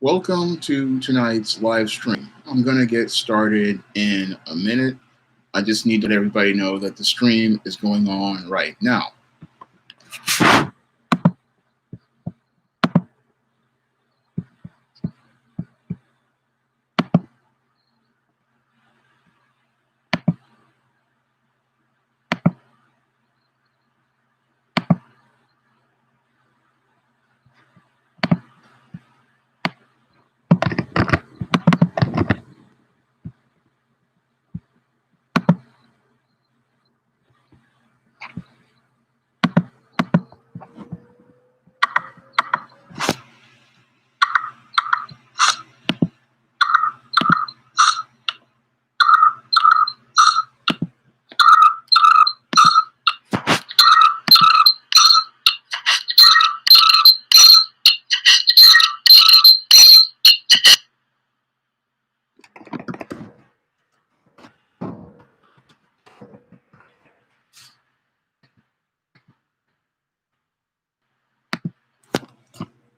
Welcome to tonight's live stream. I'm going to get started in a minute. I just need to let everybody know that the stream is going on right now.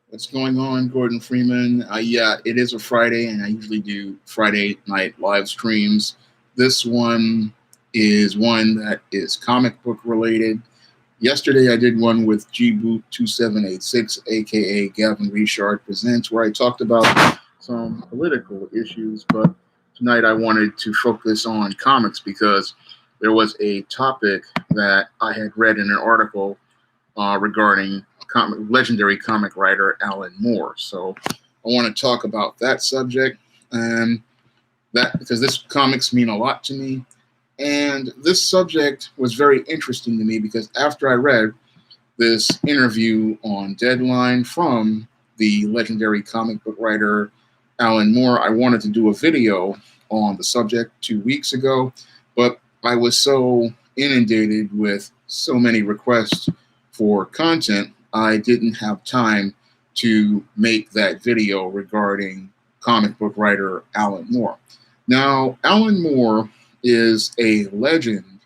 What's going on, Gordon Freeman? Yeah, it is a Friday, and I usually do Friday night live streams. This one is one that is comic book related. Yesterday, I did one with G-Boot2786, aka Gavin Richard Presents, where I talked about some political issues. But tonight, I wanted to focus on comics because there was a topic that I had read in an article regarding legendary comic writer Alan Moore. So I want to talk about that subject, and that because this comics mean a lot to me. And this subject was very interesting to me because after I read this interview on Deadline from the legendary comic book writer Alan Moore, I wanted to do a video on the subject 2 weeks ago, but I was so inundated with so many requests for content, I didn't have time to make that video regarding comic book writer Alan Moore. Now, Alan Moore is a legend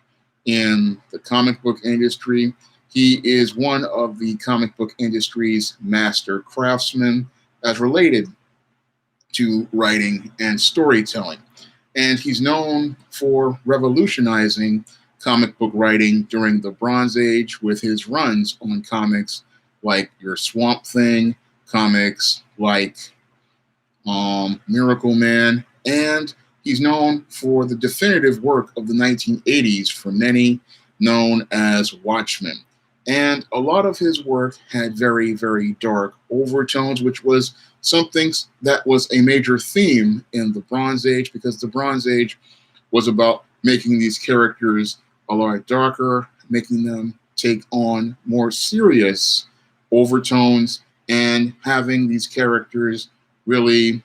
in the comic book industry. He is one of the comic book industry's master craftsmen as related to writing and storytelling. And he's known for revolutionizing comic book writing during the Bronze Age with his runs on comics like your Swamp Thing, comics like Miracle Man, and he's known for the definitive work of the 1980s for many, known as Watchmen. And a lot of his work had very, very dark overtones, which was something that was a major theme in the Bronze Age, because the Bronze Age was about making these characters a lot darker, making them take on more serious overtones, and having these characters really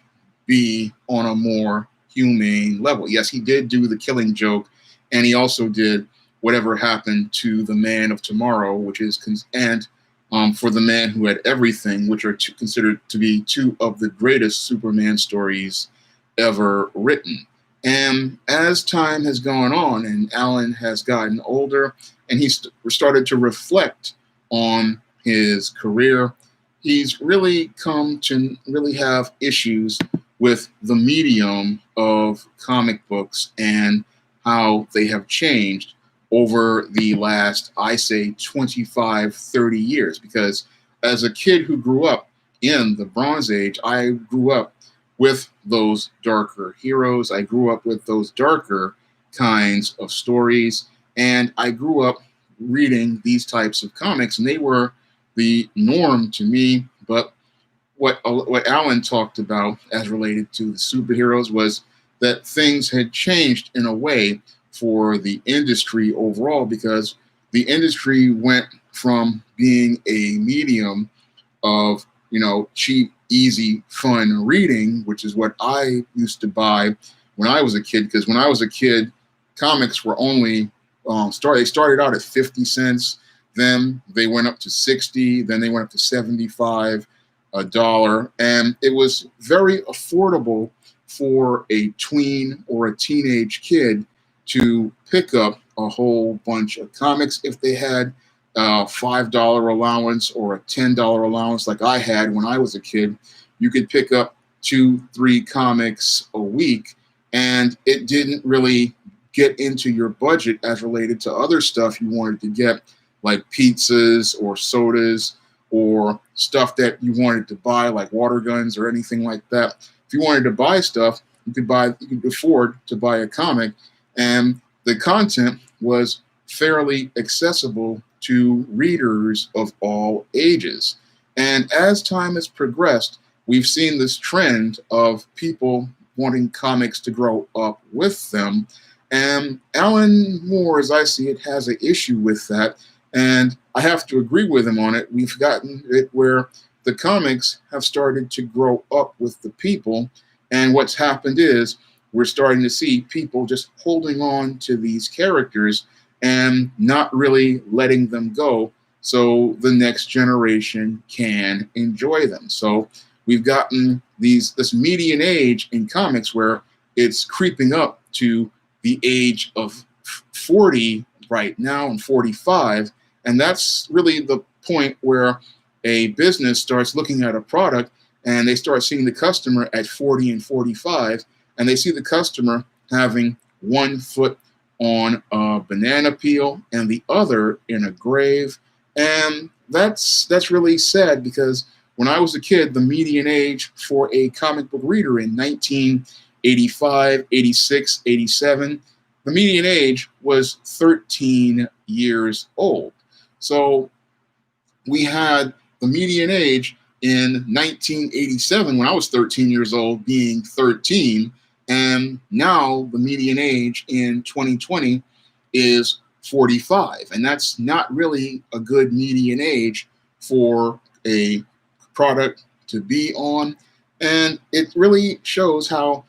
be on a more humane level. Yes, he did do the Killing Joke, and he also did Whatever Happened to the Man of Tomorrow, which is For the Man Who Had Everything, which are considered to be two of the greatest Superman stories ever written. And as time has gone on and Alan has gotten older and he's started to reflect on his career, he's really come to really have issues with the medium of comic books and how they have changed over the last, I say, 25, 30 years. Because as a kid who grew up in the Bronze Age, I grew up with those darker heroes. I grew up with those darker kinds of stories. And I grew up reading these types of comics, and they were the norm to me. But what Alan talked about as related to the superheroes was that things had changed in a way for the industry overall, because the industry went from being a medium of, cheap, easy, fun reading, which is what I used to buy when I was a kid. Because when I was a kid, comics were only they started out at 50 cents, then they went up to 60, then they went up to 75, $1, and it was very affordable for a tween or a teenage kid to pick up a whole bunch of comics if they had a $5 allowance or a $10 allowance like I had when I was a kid. You could pick up 2, 3 comics a week, and it didn't really get into your budget as related to other stuff you wanted to get, like pizzas or sodas or stuff that you wanted to buy, like water guns or anything like that. If you wanted to buy stuff, you could afford to buy a comic, and the content was fairly accessible to readers of all ages. And as time has progressed, we've seen this trend of people wanting comics to grow up with them. And Alan Moore, as I see it, has an issue with that. And I have to agree with him on it. We've gotten it where the comics have started to grow up with the people. And what's happened is we're starting to see people just holding on to these characters and not really letting them go so the next generation can enjoy them. So we've gotten this median age in comics where it's creeping up to the age of 40 right now and 45. And that's really the point where a business starts looking at a product and they start seeing the customer at 40 and 45, and they see the customer having one foot on a banana peel and the other in a grave. And that's really sad, because when I was a kid, the median age for a comic book reader in 1985, 86, 87, the median age was 13 years old. So we had the median age in 1987, when I was 13 years old, being 13, and now the median age in 2020 is 45. And that's not really a good median age for a product to be on. And it really shows how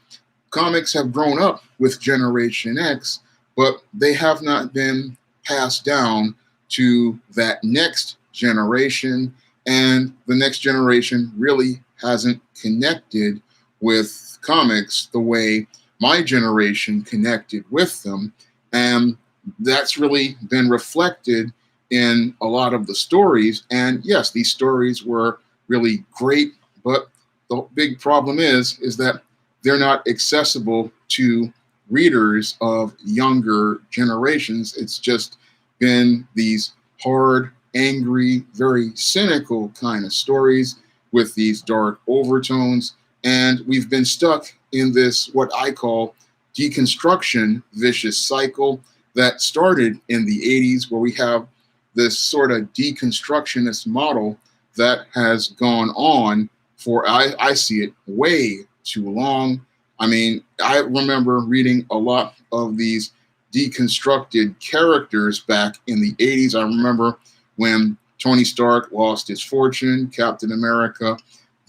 comics have grown up with Generation X, but they have not been passed down to that next generation. And the next generation really hasn't connected with comics the way my generation connected with them. And that's really been reflected in a lot of the stories. And yes, these stories were really great, but the big problem is that they're not accessible to readers of younger generations. It's just been these hard, angry, very cynical kind of stories with these dark overtones. And we've been stuck in this, what I call, deconstruction vicious cycle that started in the 80s, where we have this sort of deconstructionist model that has gone on for, I see it, way too long. I mean, I remember reading a lot of these deconstructed characters back in the 80s. I remember when Tony Stark lost his fortune, Captain America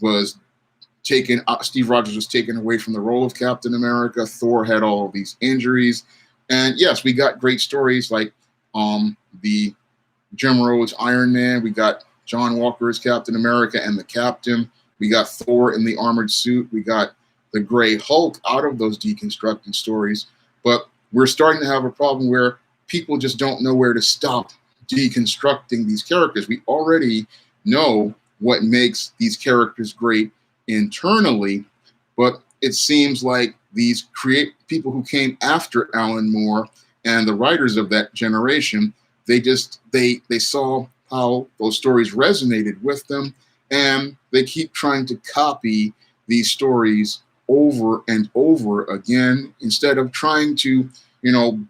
was taken, Steve Rogers was taken away from the role of Captain America, Thor had all of these injuries. And yes, we got great stories like the Jim Rhodes Iron Man, we got John Walker's Captain America and the Captain, we got Thor in the armored suit, we got the Gray Hulk out of those deconstructed stories. But we're starting to have a problem where people just don't know where to stop deconstructing these characters. We already know what makes these characters great internally, but it seems like these people who came after Alan Moore and the writers of that generation, they saw how those stories resonated with them, and they keep trying to copy these stories over and over again instead of trying to,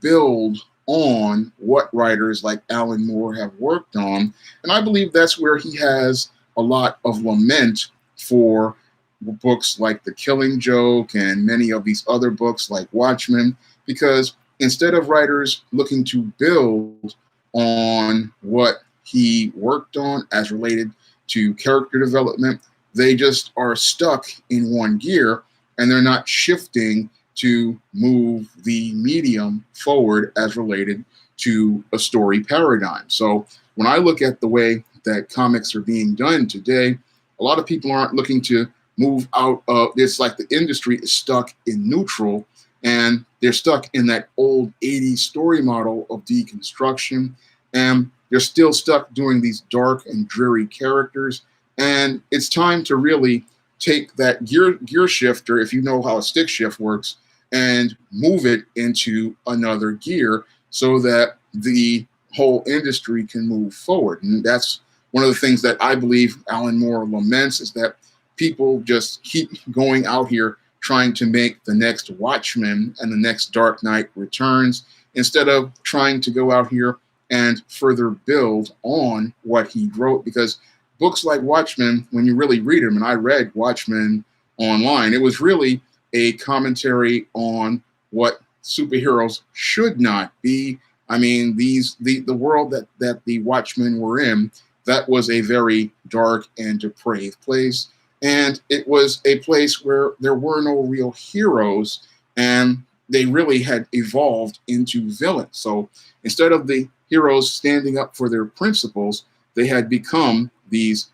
build on what writers like Alan Moore have worked on. And I believe that's where he has a lot of lament for books like The Killing Joke and many of these other books like Watchmen, because instead of writers looking to build on what he worked on as related to character development, they just are stuck in one gear and they're not shifting to move the medium forward as related to a story paradigm. So when I look at the way that comics are being done today, a lot of people aren't looking to move out of, it's like the industry is stuck in neutral and they're stuck in that old 80s story model of deconstruction. And they're still stuck doing these dark and dreary characters. And it's time to really take that gear shifter, if you know how a stick shift works, and move it into another gear so that the whole industry can move forward. And that's one of the things that I believe Alan Moore laments, is that people just keep going out here trying to make the next Watchmen and the next Dark Knight Returns, instead of trying to go out here and further build on what he wrote. Because books like Watchmen, when you really read them, and I read Watchmen online, it was really a commentary on what superheroes should not be. I mean, the world that the Watchmen were in, that was a very dark and depraved place. And it was a place where there were no real heroes, and they really had evolved into villains. So instead of the heroes standing up for their principles, they had become these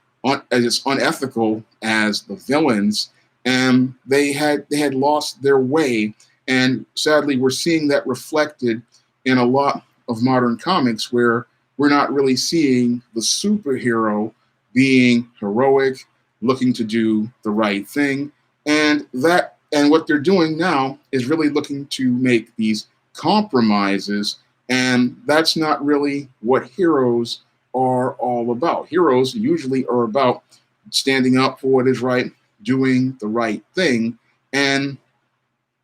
as unethical as the villains, and they had lost their way. And sadly, we're seeing that reflected in a lot of modern comics, where we're not really seeing the superhero being heroic, looking to do the right thing. And what they're doing now is really looking to make these compromises, and that's not really what heroes are all about. Heroes usually are about standing up for what is right, doing the right thing, and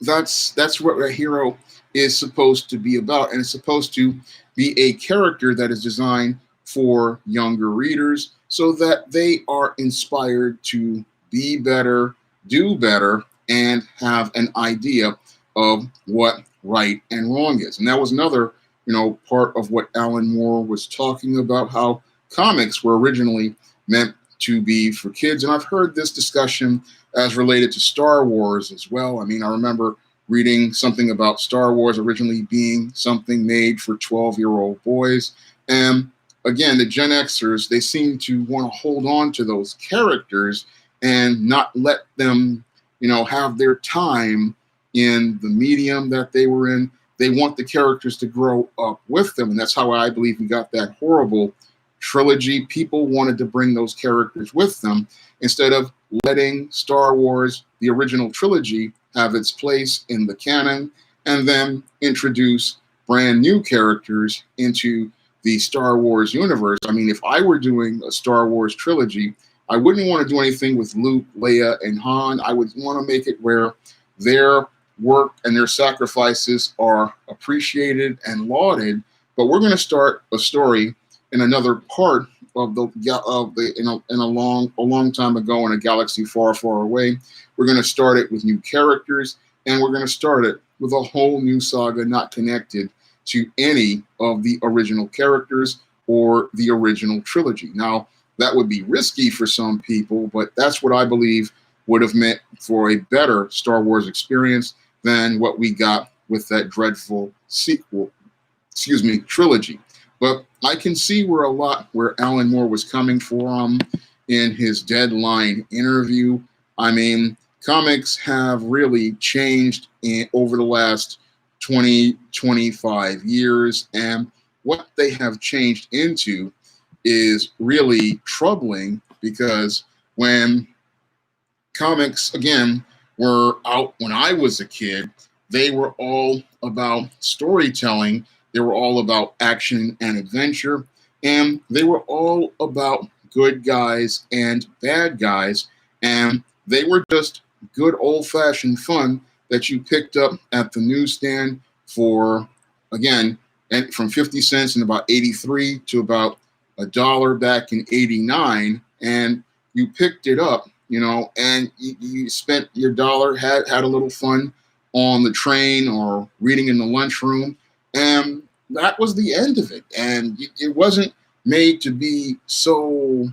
that's what a hero is supposed to be about. And it's supposed to be a character that is designed for younger readers so that they are inspired to be better, do better, and have an idea of what right and wrong is. And that was another, part of what Alan Moore was talking about, how comics were originally meant to be for kids. And I've heard this discussion as related to Star Wars as well. I mean, I remember reading something about Star Wars originally being something made for 12-year-old boys. And again, the Gen Xers, they seem to want to hold on to those characters and not let them, have their time in the medium that they were in. They want the characters to grow up with them. And that's how I believe we got that horrible trilogy. People wanted to bring those characters with them instead of letting Star Wars, the original trilogy, have its place in the canon, and then introduce brand new characters into the Star Wars universe. I mean, if I were doing a Star Wars trilogy, I wouldn't want to do anything with Luke, Leia, and Han. I would want to make it where their work and their sacrifices are appreciated and lauded. But we're going to start a story in another part of a long time ago in a galaxy far, far away. We're going to start it with new characters, and we're going to start it with a whole new saga not connected to any of the original characters or the original trilogy. Now, that would be risky for some people, but that's what I believe would have meant for a better Star Wars experience than what we got with that dreadful trilogy. But I can see where Alan Moore was coming from in his Deadline interview. I mean, comics have really changed over the last 20, 25 years, and what they have changed into is really troubling, because when comics, again, were out when I was a kid, they were all about storytelling. They were all about action and adventure, and they were all about good guys and bad guys, and they were just good old-fashioned fun that you picked up at the newsstand for, again, and from 50 cents in about 83 to about $1 back in 89, and you picked it up, and you spent your dollar, had a little fun on the train or reading in the lunchroom, and that was the end of it. And it wasn't made to be so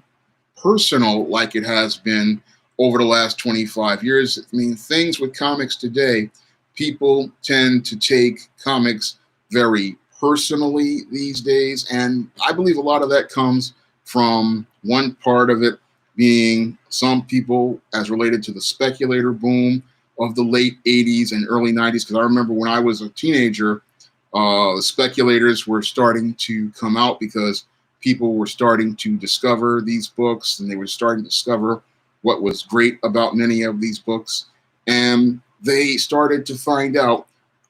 personal like it has been over the last 25 years. I mean, things with comics today, people tend to take comics very personally these days. And I believe a lot of that comes from one part of it being some people as related to the speculator boom of the late 80s and early 90s. Because I remember when I was a teenager, the speculators were starting to come out because people were starting to discover these books, and they were starting to discover what was great about many of these books. And they started to find out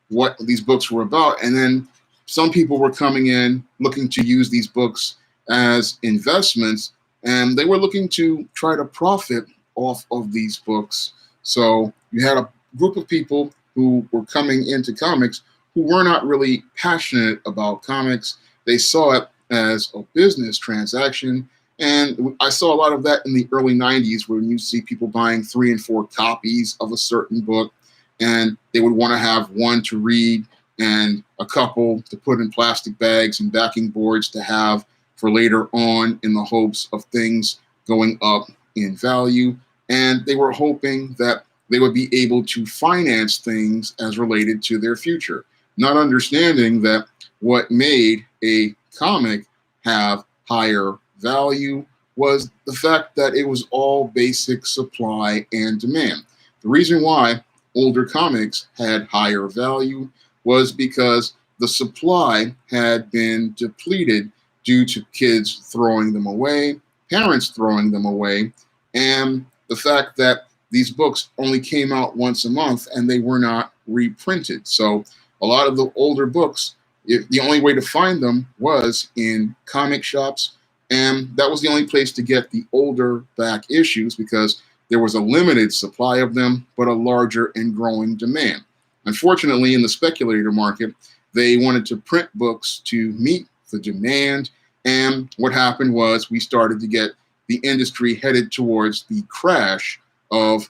what these books were about. And then some people were coming in looking to use these books as investments, and they were looking to try to profit off of these books. So you had a group of people who were coming into comics who were not really passionate about comics. They saw it as a business transaction. And I saw a lot of that in the early 90s when you see people buying 3 and 4 copies of a certain book, and they would want to have one to read and a couple to put in plastic bags and backing boards to have for later on, in the hopes of things going up in value. And they were hoping that they would be able to finance things as related to their future, not understanding that what made a comic have higher value was the fact that it was all basic supply and demand. The reason why older comics had higher value was because the supply had been depleted due to kids throwing them away, parents throwing them away, and the fact that these books only came out once a month and they were not reprinted. So a lot of the older books, the only way to find them was in comic shops, and that was the only place to get the older back issues because there was a limited supply of them, but a larger and growing demand. Unfortunately, in the speculator market, they wanted to print books to meet the demand. And what happened was we started to get the industry headed towards the crash of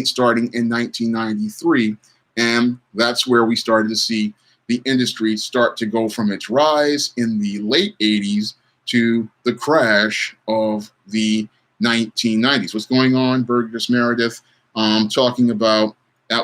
starting in 1993. And that's where we started to see the industry start to go from its rise in the late 80s to the crash of the 1990s. What's going on, Burgess Meredith? Talking about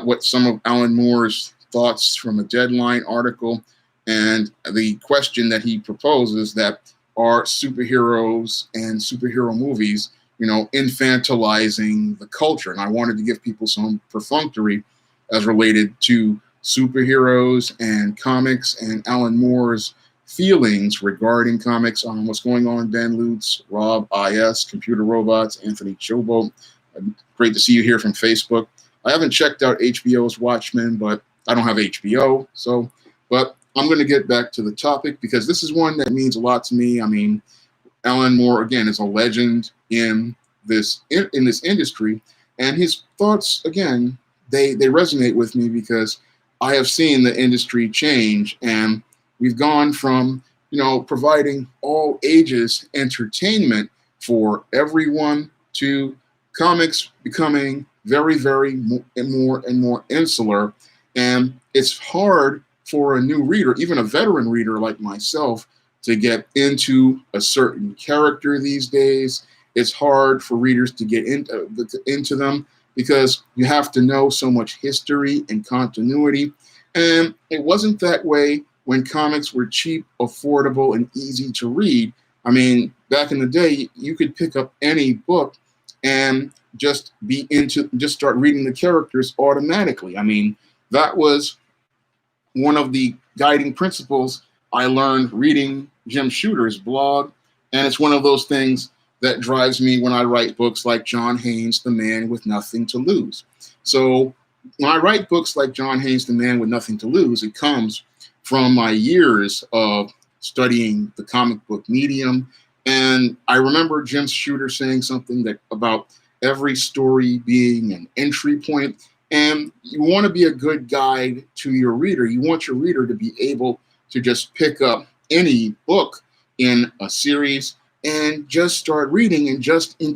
what some of Alan Moore's thoughts from a Deadline article, and the question that he proposes, that are superheroes and superhero movies, infantilizing the culture. And I wanted to give people some perfunctory as related to superheroes and comics and Alan Moore's feelings regarding comics. What's going on, Ben Lutz, Rob IS, Computer Robots, Anthony Chobo. Great to see you here from Facebook. I haven't checked out HBO's Watchmen, but I don't have HBO. But I'm going to get back to the topic because this is one that means a lot to me. I mean, Alan Moore, again, is a legend in this industry, and his thoughts, again, they resonate with me because I have seen the industry change, and we've gone from, providing all ages entertainment for everyone to comics becoming very, very more and more insular. And it's hard for a new reader, even a veteran reader like myself, to get into a certain character these days. It's hard for readers to get into them because you have to know so much history and continuity. And it wasn't that way when comics were cheap, affordable, and easy to read. I mean, back in the day, you could pick up any book and just start reading the characters automatically. I mean, that was one of the guiding principles I learned reading Jim Shooter's blog. And it's one of those things that drives me when I write books like John Haynes, The Man with Nothing to Lose. So when I write books like John Haynes, The Man with Nothing to Lose, it comes from my years of studying the comic book medium. And I remember Jim Shooter saying something about every story being an entry point. And you want to be a good guide to your reader. You want your reader to be able to just pick up any book in a series and just start reading. And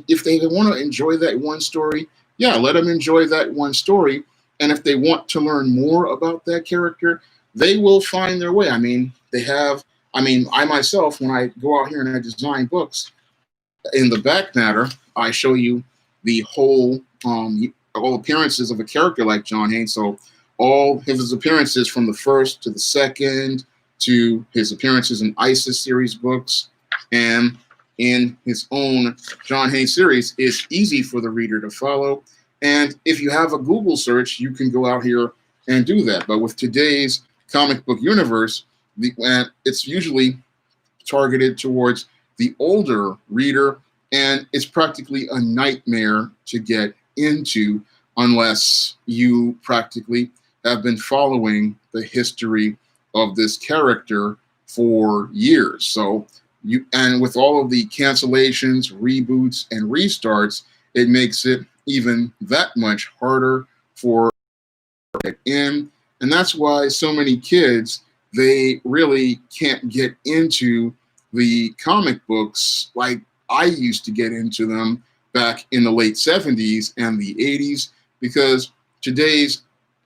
if they want to enjoy that one story, let them enjoy that one story. And if they want to learn more about that character, they will find their way. I mean, I myself, when I go out here and I design books, in the back matter, I show you the whole all appearances of a character like John Haynes. So all his appearances from the first to the second to his appearances in ISIS series books and in his own John Haynes series is easy for the reader to follow. And if you have a Google search, you can go out here and do that. But with today's comic book universe, it's usually targeted towards the older reader. and it's practically a nightmare to get into unless you practically have been following the history of this character for years. So and with all of the cancellations, reboots, and restarts, it makes it even that much harder for get in. And that's why so many kids, they really can't get into the comic books like I used to get into them back in the late 70s and the 80s, because today's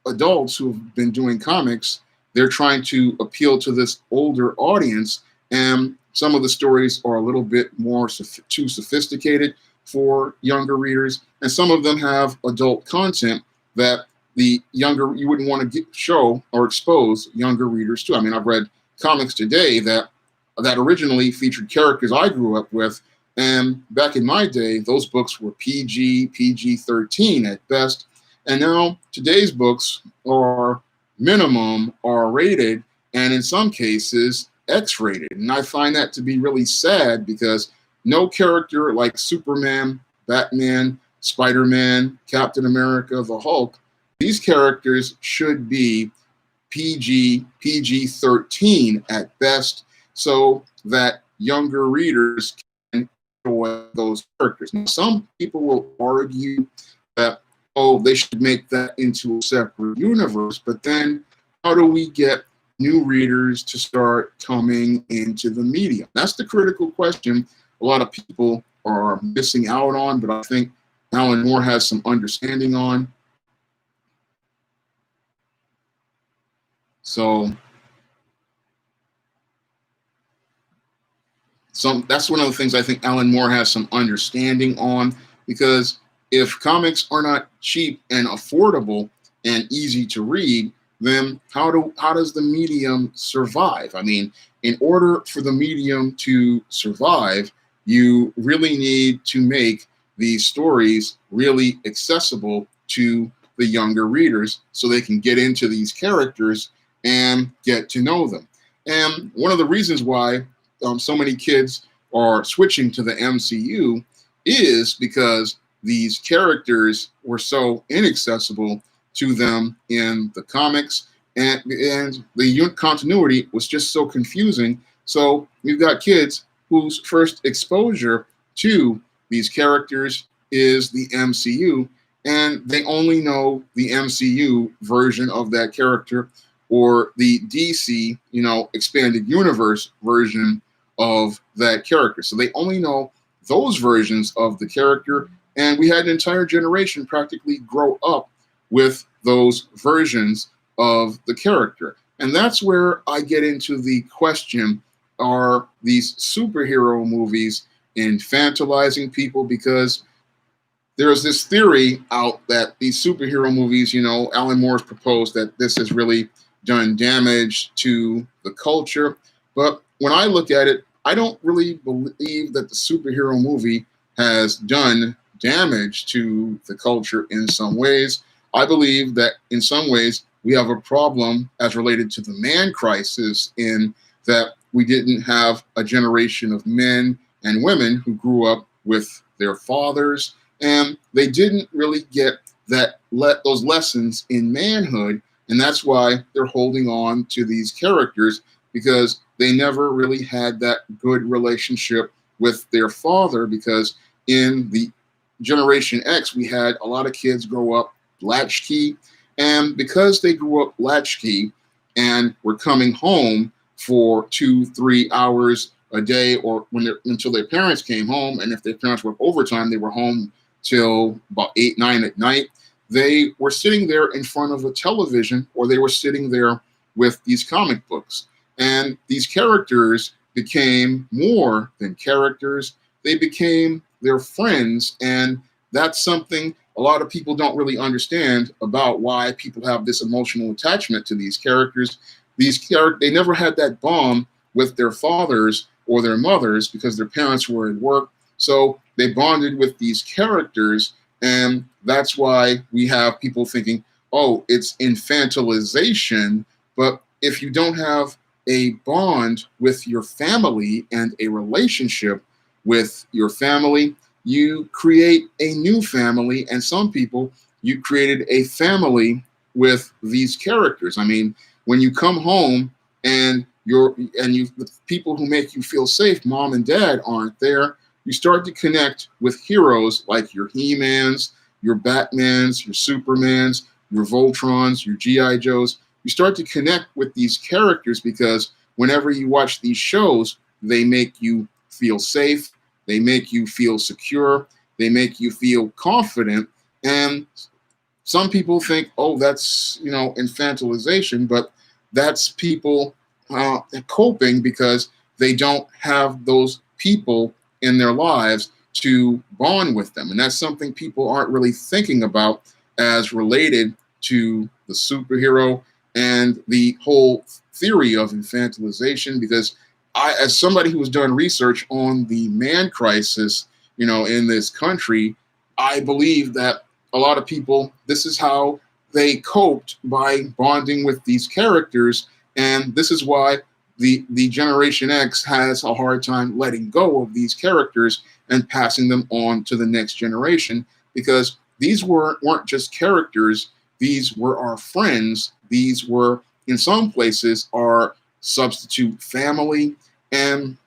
adults who have been doing comics, they're trying to appeal to this older audience, and some of the stories are a little bit more too sophisticated for younger readers, and some of them have adult content that the younger you wouldn't want to show or expose younger readers to. I mean, I've read comics today that originally featured characters I grew up with, and back in my day, those books were PG-13 at best, and now today's books are minimum R-rated, and in some cases X-rated. And I find that to be really sad, because no character like Superman, Batman, Spider-Man, Captain America, the Hulk, these characters should be PG-13 at best, so that younger readers can enjoy those characters. Now, some people will argue that, oh, they should make that into a separate universe, but then how do we get new readers to start coming into the medium? That's the critical question a lot of people are missing out on, but I think Alan Moore has some understanding on. So that's one of the things I think Alan Moore has some understanding on, because if comics are not cheap and affordable and easy to read, then how does the medium survive? I mean, in order for the medium to survive, you really need to make these stories really accessible to the younger readers so they can get into these characters and get to know them. And one of the reasons why so many kids are switching to the MCU is because these characters were so inaccessible to them in the comics, and the continuity was just so confusing. So we've got kids whose first exposure to these characters is the MCU, and they only know the MCU version of that character, or the DC, expanded universe version of that character. So they only know those versions of the character, and we had an entire generation practically grow up with those versions of the character. And that's where I get into the question, are these superhero movies infantilizing people? Because there's this theory out that these superhero movies, Alan Moore's proposed that this has really done damage to the culture. But when I look at it, I don't really believe that the superhero movie has done damage to the culture in some ways. I believe that in some ways we have a problem as related to the man crisis, in that we didn't have a generation of men and women who grew up with their fathers, and they didn't really get those lessons in manhood. And that's why they're holding on to these characters, because they never really had that good relationship with their father. Because in the Generation X, we had a lot of kids grow up latchkey, and because they grew up latchkey and were coming home for 2-3 hours a day, or until their parents came home, and if their parents worked overtime, they were home till about 8-9 at night. They were sitting there in front of a television, or they were sitting there with these comic books. And these characters became more than characters. They became their friends. And that's something a lot of people don't really understand about why people have this emotional attachment to these characters. They never had that bond with their fathers or their mothers because their parents were at work. So they bonded with these characters. And that's why we have people thinking, oh, it's infantilization. But if you don't have a bond with your family and a relationship, with your family, you create a new family. And some people, you created a family with these characters. I mean, when you come home and the people who make you feel safe, mom and dad, aren't there, you start to connect with heroes like your He-Mans, your Batmans, your Supermans, your Voltrons, your G.I. Joes. You start to connect with these characters because whenever you watch these shows, they make you feel safe, they make you feel secure, they make you feel confident. And some people think, oh, that's, infantilization, but that's people coping because they don't have those people in their lives to bond with them. And that's something people aren't really thinking about as related to the superhero and the whole theory of infantilization. Because as somebody who has done research on the man crisis, in this country, I believe that a lot of people, this is how they coped, by bonding with these characters. And this is why the Generation X has a hard time letting go of these characters and passing them on to the next generation, because these weren't just characters. These were our friends. These were, in some places, our substitute family. And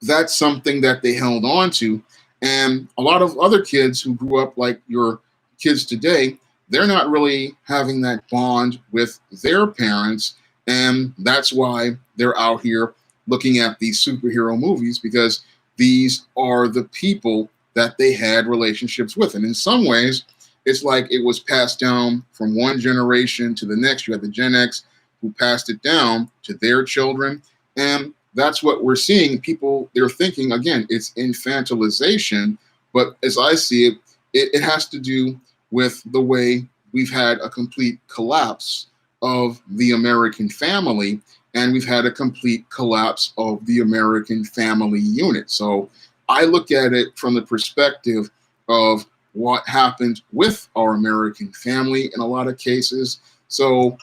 that's something that they held on to. And a lot of other kids who grew up like your kids today, they're not really having that bond with their parents. And that's why they're out here looking at these superhero movies, because these are the people that they had relationships with. And in some ways, it's like it was passed down from one generation to the next. You had the Gen X who passed it down to their children. And that's what we're seeing. People, they're thinking, again, it's infantilization. But as I see it, it has to do with the way we've had a complete collapse of the American family, and we've had a complete collapse of the American family unit. So I look at it from the perspective of what happened with our American family in a lot of cases. So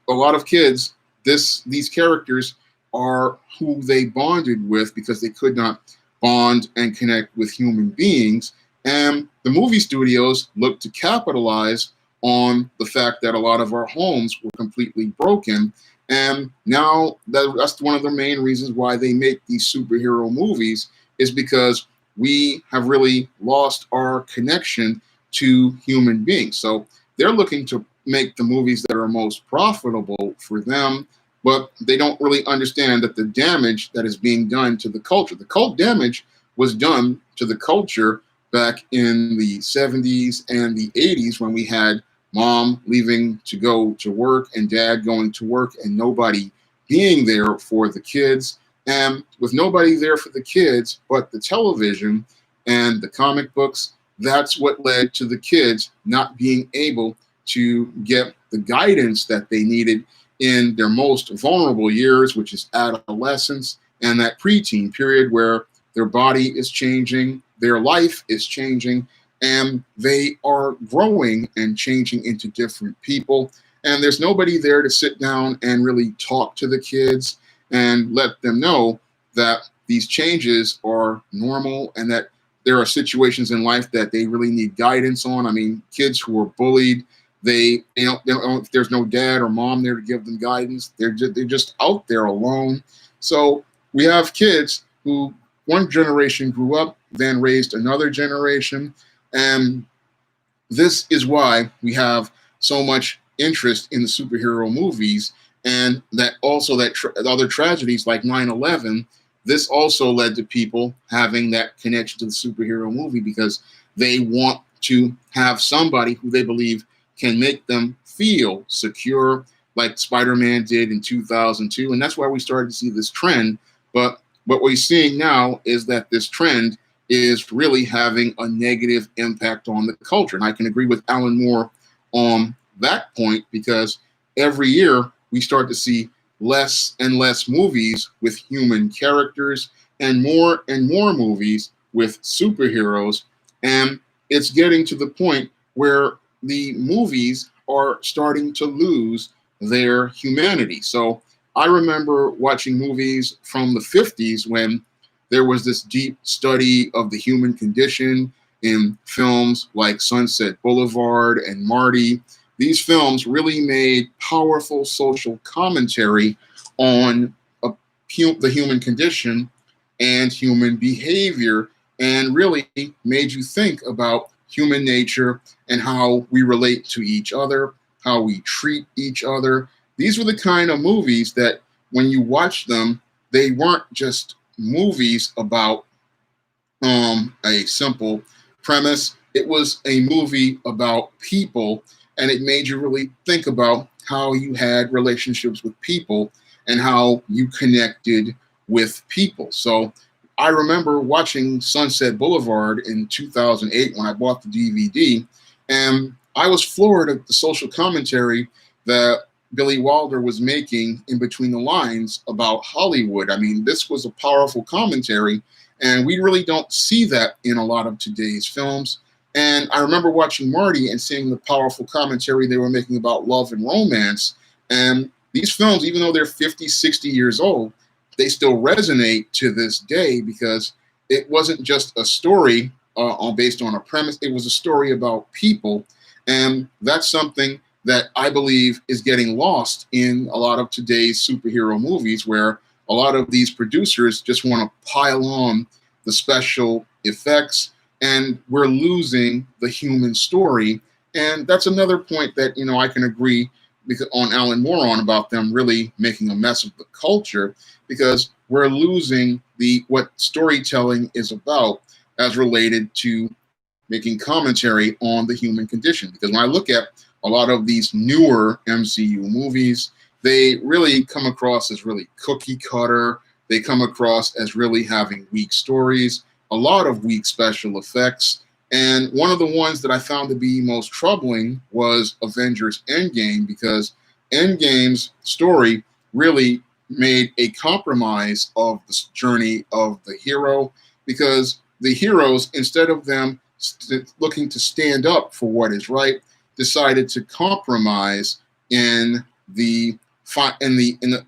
a lot of kids, these characters are who they bonded with because they could not bond and connect with human beings. And the movie studios look to capitalize on the fact that a lot of our homes were completely broken. And now that's one of the main reasons why they make these superhero movies, is because we have really lost our connection to human beings. So they're looking to make the movies that are most profitable for them, but they don't really understand that the damage that is being done to the culture, the cult damage was done to the culture back in the 70s and the 80s, when we had mom leaving to go to work and dad going to work and nobody being there for the kids. And with nobody there for the kids but the television and the comic books, that's what led to the kids not being able to get the guidance that they needed in their most vulnerable years, which is adolescence and that preteen period where their body is changing, their life is changing, and they are growing and changing into different people. And there's nobody there to sit down and really talk to the kids and let them know that these changes are normal and that there are situations in life that they really need guidance on. I mean, kids who are bullied, they don't, if there's no dad or mom there to give them guidance, they're just out there alone. So we have kids who one generation grew up, then raised another generation. And this is why we have so much interest in the superhero movies, and that also that other tragedies like 9/11, this also led to people having that connection to the superhero movie because they want to have somebody who they believe can make them feel secure, like Spider-Man did in 2002. And that's why we started to see this trend. But what we're seeing now is that this trend is really having a negative impact on the culture. And I can agree with Alan Moore on that point, because every year we start to see less and less movies with human characters and more movies with superheroes. And it's getting to the point where the movies are starting to lose their humanity. So I remember watching movies from the 50s when there was this deep study of the human condition in films like Sunset Boulevard and Marty. These films really made powerful social commentary on the human condition and human behavior, and really made you think about human nature and how we relate to each other, how we treat each other. These were the kind of movies that when you watch them, they weren't just movies about a simple premise. It was a movie about people, and it made you really think about how you had relationships with people and how you connected with people. So I remember watching Sunset Boulevard in 2008 when I bought the DVD, and I was floored at the social commentary that Billy Wilder was making in between the lines about Hollywood. I mean, this was a powerful commentary, and we really don't see that in a lot of today's films. And I remember watching Marty and seeing the powerful commentary they were making about love and romance. And these films, even though they're 50, 60 years old, they still resonate to this day because it wasn't just a story based on a premise. It was a story about people. And that's something that I believe is getting lost in a lot of today's superhero movies, where a lot of these producers just want to pile on the special effects, and we're losing the human story. And that's another point that, I can agree on Alan Moore on about them really making a mess of the culture, because we're losing what storytelling is about as related to making commentary on the human condition. Because when I look at a lot of these newer MCU movies, they really come across as really cookie cutter. They come across as really having weak stories, a lot of weak special effects. And one of the ones that I found to be most troubling was Avengers Endgame, because Endgame's story really made a compromise of the journey of the hero, because the heroes, instead of them looking to stand up for what is right, decided to compromise in the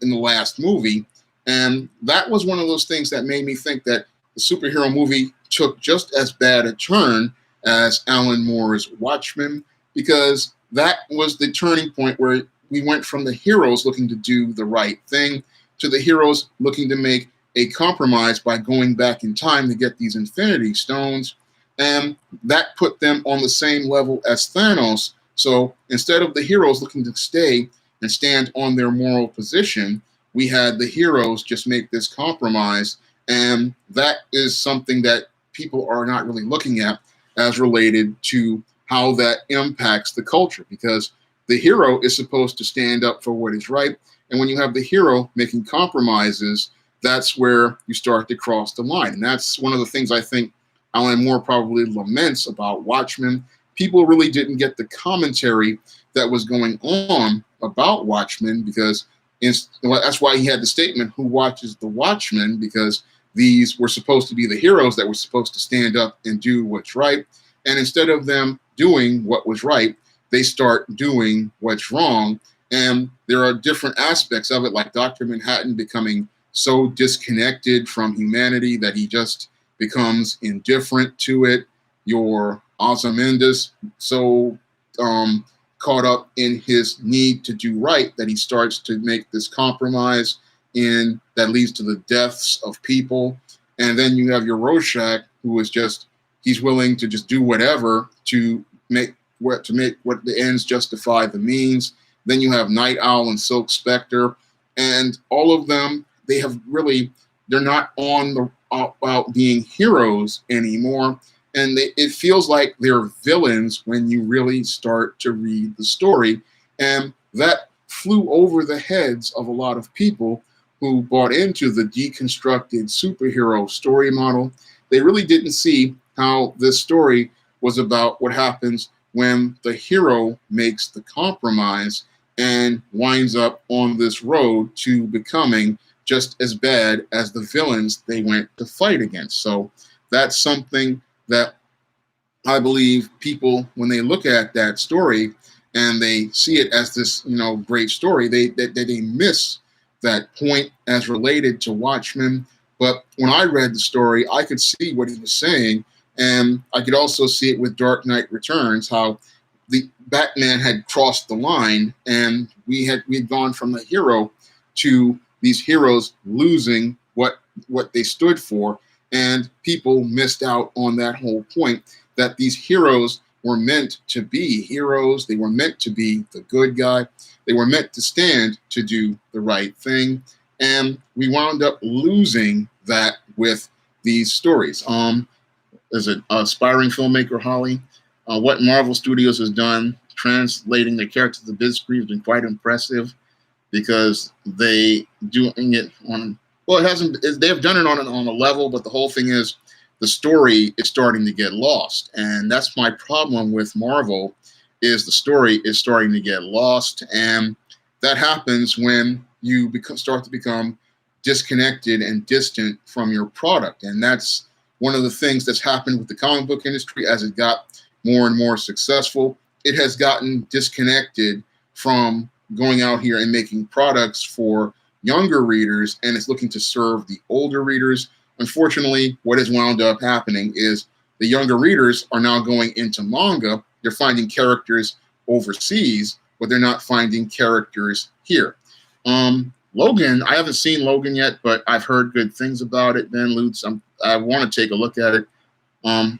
last movie. And that was one of those things that made me think that the superhero movie took just as bad a turn as Alan Moore's Watchmen, because that was the turning point where we went from the heroes looking to do the right thing to the heroes looking to make a compromise by going back in time to get these Infinity Stones. And that put them on the same level as Thanos. So instead of the heroes looking to stay and stand on their moral position, we had the heroes just make this compromise. And that is something that people are not really looking at as related to how that impacts the culture, because the hero is supposed to stand up for what is right. And when you have the hero making compromises, that's where you start to cross the line. And that's one of the things I think Alan Moore probably laments about Watchmen. People really didn't get the commentary that was going on about Watchmen, because that's why he had the statement, "Who watches the Watchmen?" Because these were supposed to be the heroes that were supposed to stand up and do what's right. And instead of them doing what was right, they start doing what's wrong. And there are different aspects of it, like Dr. Manhattan becoming so disconnected from humanity that he just becomes indifferent to it. Your Ozymandias so caught up in his need to do right that he starts to make this compromise in that leads to the deaths of people. And then you have your Rorschach, who is just, he's willing to just do whatever to make what the ends justify the means. Then you have Night Owl and Silk Spectre, and all of them, they're not on the about being heroes anymore. And it feels like they're villains when you really start to read the story. And that flew over the heads of a lot of people who bought into the deconstructed superhero story model. They really didn't see how this story was about what happens when the hero makes the compromise and winds up on this road to becoming just as bad as the villains they went to fight against. So that's something that I believe people, when they look at that story and they see it as this, great story, they miss that point as related to Watchmen. But when I read the story, I could see what he was saying, and I could also see it with Dark Knight Returns, how the Batman had crossed the line, and we'd gone from the hero to these heroes losing what they stood for, and people missed out on that whole point that these heroes were meant to be heroes. They were meant to be the good guy. They were meant to stand to do the right thing, and we wound up losing that with these stories. As an aspiring filmmaker, Holly, what Marvel Studios has done, translating the characters to the big screen, has been quite impressive, because they doing it on, well, it hasn't, they have done it on a level, but the whole thing is the story is starting to get lost. And that's my problem with Marvel, is the story is starting to get lost. And that happens when you start to become disconnected and distant from your product. And that's one of the things that's happened with the comic book industry as it got more and more successful. It has gotten disconnected from going out here and making products for younger readers, and it's looking to serve the older readers. Unfortunately, what has wound up happening is the younger readers are now going into manga. They're finding characters overseas, but they're not finding characters here. Logan, I haven't seen Logan yet, but I've heard good things about it. Ben Lutz, I want to take a look at it. I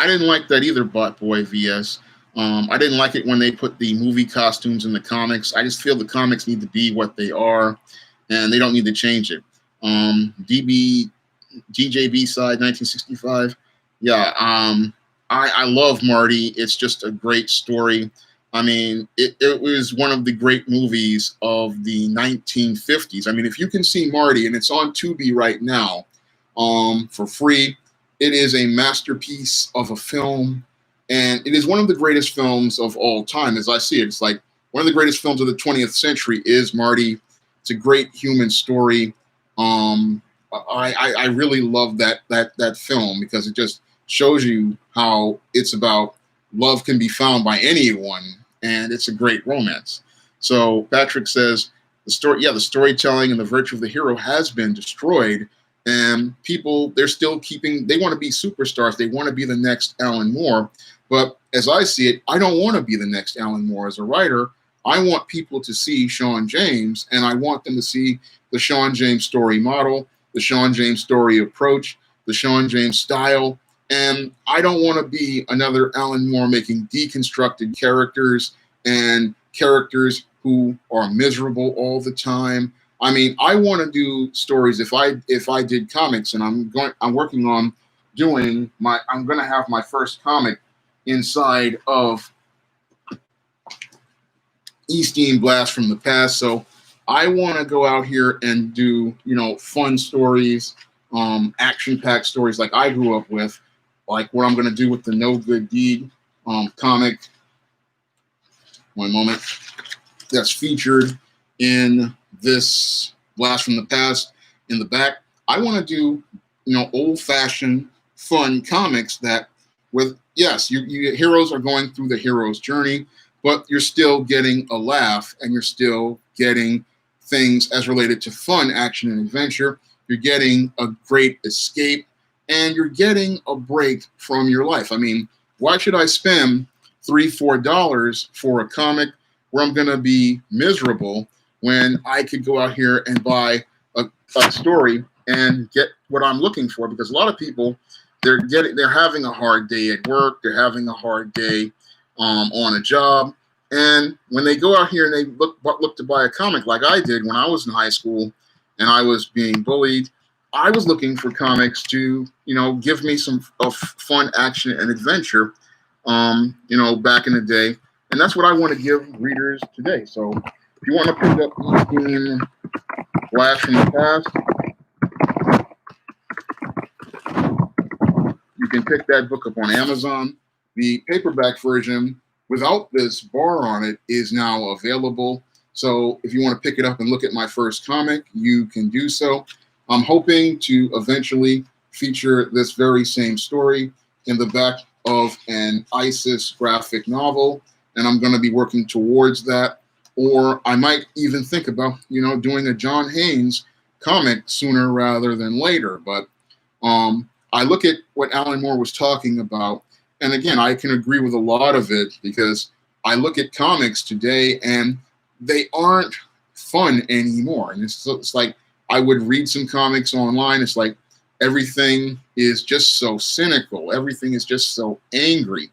didn't like that either, Bot Boy VS. I didn't like it when they put the movie costumes in the comics. I just feel the comics need to be what they are, and they don't need to change it. DJB side 1965. Yeah, I love Marty. It's just a great story. I mean, it was one of the great movies of the 1950s. I mean, if you can see Marty, and it's on Tubi right now for free, it is a masterpiece of a film, and it is one of the greatest films of all time, as I see it. It's like one of the greatest films of the 20th century is Marty. It's a great human story. I really love that film, because it just shows you how it's about love can be found by anyone, and it's a great romance. So Patrick says the storytelling and the virtue of the hero has been destroyed, and people, they want to be superstars. They want to be the next Alan Moore. But as I see it, I don't want to be the next Alan Moore as a writer. I want people to see Sean James, and I want them to see the Sean James story model, the Sean James story approach, the Sean James style. And I don't want to be another Alan Moore making deconstructed characters and characters who are miserable all the time. I mean, I want to do stories. If I did comics, and I'm working on I'm going to have my first comic inside of Eastine Blast from the Past. So I want to go out here and do, fun stories, action-packed stories like I grew up with, like what I'm going to do with the No Good Deed comic. One moment. That's featured in this Blast from the Past in the back. I want to do, old-fashioned, fun comics that with, yes, you heroes are going through the hero's journey, but you're still getting a laugh, and you're still getting things as related to fun, action, and adventure. You're getting a great escape, and you're getting a break from your life. I mean, why should I spend $3-4 for a comic where I'm going to be miserable when I could go out here and buy a story and get what I'm looking for? Because a lot of people, they're having a hard day at work, they're having a hard day on a job, and when they go out here and they look to buy a comic like I did when I was in high school and I was being bullied, I was looking for comics to, give me some fun action and adventure, back in the day. And that's what I want to give readers today. So if you want to pick up Eastine Blast from the Past, you can pick that book up on Amazon. The paperback version without this bar on it is now available. So if you want to pick it up and look at my first comic, you can do so. I'm hoping to eventually feature this very same story in the back of an ISIS graphic novel, and I'm going to be working towards that. Or I might even think about, doing a John Haynes comic sooner rather than later. But I look at what Alan Moore was talking about, and again, I can agree with a lot of it because I look at comics today and they aren't fun anymore. And it's like I would read some comics online. It's like everything is just so cynical. Everything is just so angry.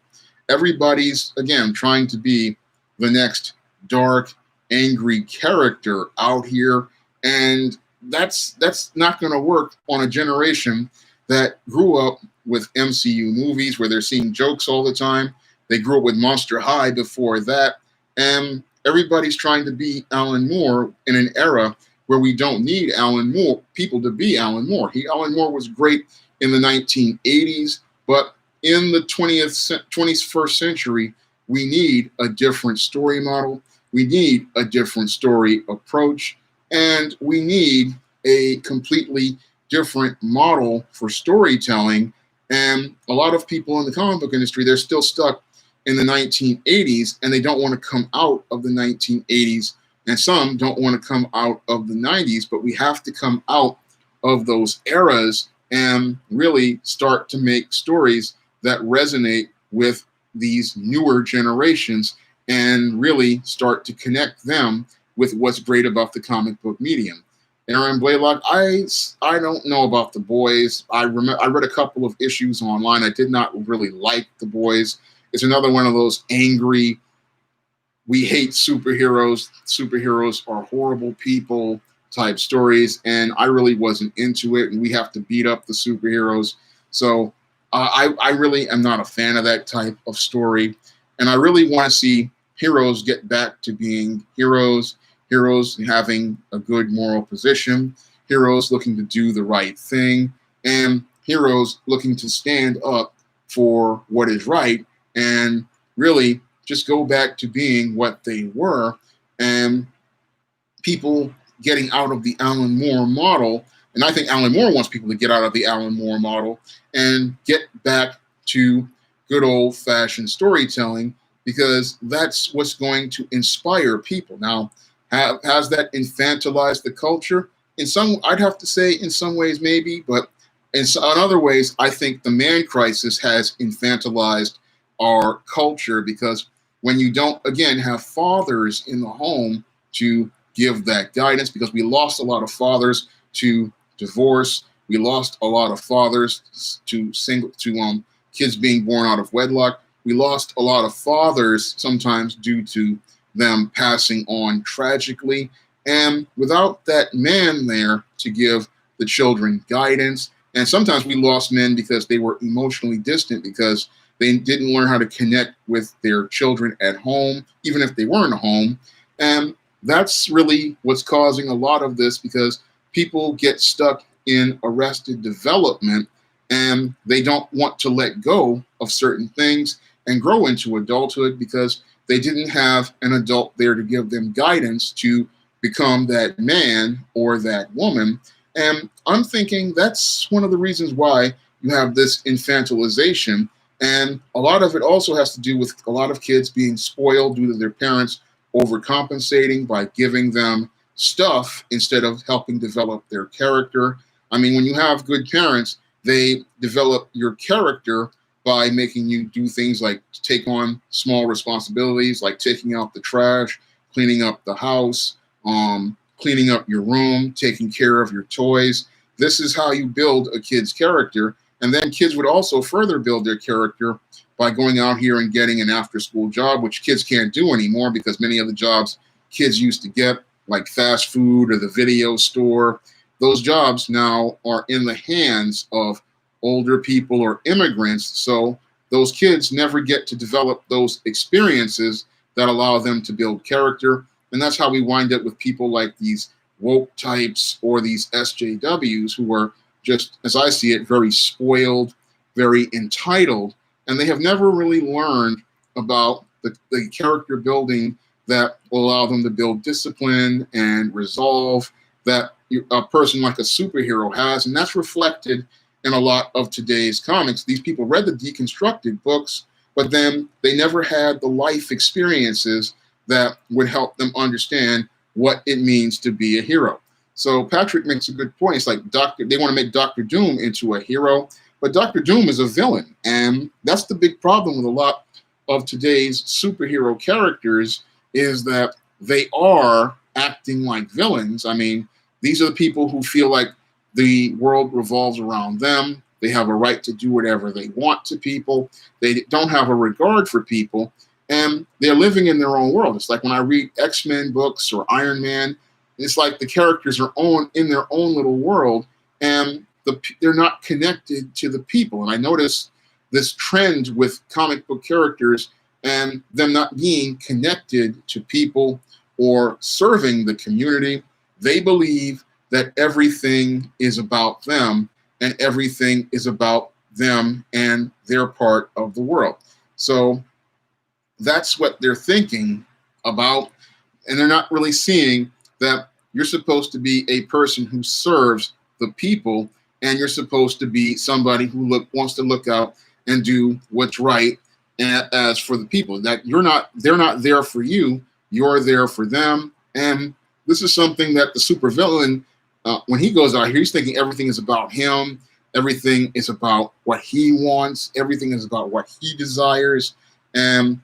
Everybody's, again, trying to be the next dark, angry character out here. And that's not going to work on a generation that grew up with MCU movies where they're seeing jokes all the time. They grew up with Monster High before that. And everybody's trying to be Alan Moore in an era where we don't need Alan Moore, people to be Alan Moore. Alan Moore was great in the 1980s, but in the 21st century, we need a different story model. We need a different story approach, and we need a completely different model for storytelling. And a lot of people in the comic book industry, they're still stuck in the 1980s, and they don't want to come out of the 1980s. And some don't want to come out of the 90s, but we have to come out of those eras and really start to make stories that resonate with these newer generations and really start to connect them with what's great about the comic book medium. Aaron Blaylock, I don't know about The Boys. I read a couple of issues online. I did not really like The Boys. It's another one of those angry, we hate superheroes, superheroes are horrible people type stories, and I really wasn't into it, and we have to beat up the superheroes. So I really am not a fan of that type of story, and I really want to see heroes get back to being heroes, heroes having a good moral position, heroes looking to do the right thing, and heroes looking to stand up for what is right and really just go back to being what they were, and people getting out of the Alan Moore model. And I think Alan Moore wants people to get out of the Alan Moore model and get back to good old-fashioned storytelling, because that's what's going to inspire people. Now, has that infantilized the culture? I'd have to say in some ways maybe, but in other ways, I think the man crisis has infantilized our culture, because when you don't, again, have fathers in the home to give that guidance, because we lost a lot of fathers to divorce, we lost a lot of fathers to kids being born out of wedlock, we lost a lot of fathers sometimes due to them passing on tragically, and without that man there to give the children guidance, and sometimes we lost men because they were emotionally distant, because they didn't learn how to connect with their children at home, even if they weren't at home. And that's really what's causing a lot of this, because people get stuck in arrested development and they don't want to let go of certain things and grow into adulthood because they didn't have an adult there to give them guidance to become that man or that woman. And I'm thinking that's one of the reasons why you have this infantilization. And a lot of it also has to do with a lot of kids being spoiled due to their parents overcompensating by giving them stuff instead of helping develop their character. I mean, when you have good parents, they develop your character by making you do things like take on small responsibilities, like taking out the trash, cleaning up the house, cleaning up your room, taking care of your toys. This is how you build a kid's character. And then kids would also further build their character by going out here and getting an after-school job, which kids can't do anymore because many of the jobs kids used to get, like fast food or the video store, those jobs now are in the hands of older people or immigrants. So those kids never get to develop those experiences that allow them to build character. And that's how we wind up with people like these woke types or these SJWs who are just, as I see it, very spoiled, very entitled, and they have never really learned about the character building that will allow them to build discipline and resolve that a person like a superhero has. And that's reflected in a lot of today's comics. These people read the deconstructed books, but then they never had the life experiences that would help them understand what it means to be a hero. So Patrick makes a good point. It's like they want to make Dr. Doom into a hero, but Dr. Doom is a villain. And that's the big problem with a lot of today's superhero characters, is that they are acting like villains. I mean, these are the people who feel like the world revolves around them. They have a right to do whatever they want to people. They don't have a regard for people, and they're living in their own world. It's like when I read X-Men books or Iron Man, it's like the characters are in their own little world, and they're not connected to the people. And I notice this trend with comic book characters and them not being connected to people or serving the community. They believe that everything is about them, and everything is about them and their part of the world. So that's what they're thinking about, and they're not really seeing that you're supposed to be a person who serves the people, and you're supposed to be somebody who wants to look out and do what's right as for the people. That they're not there for you, you're there for them. And this is something that the supervillain, when he goes out here, he's thinking everything is about him, everything is about what he wants, everything is about what he desires, and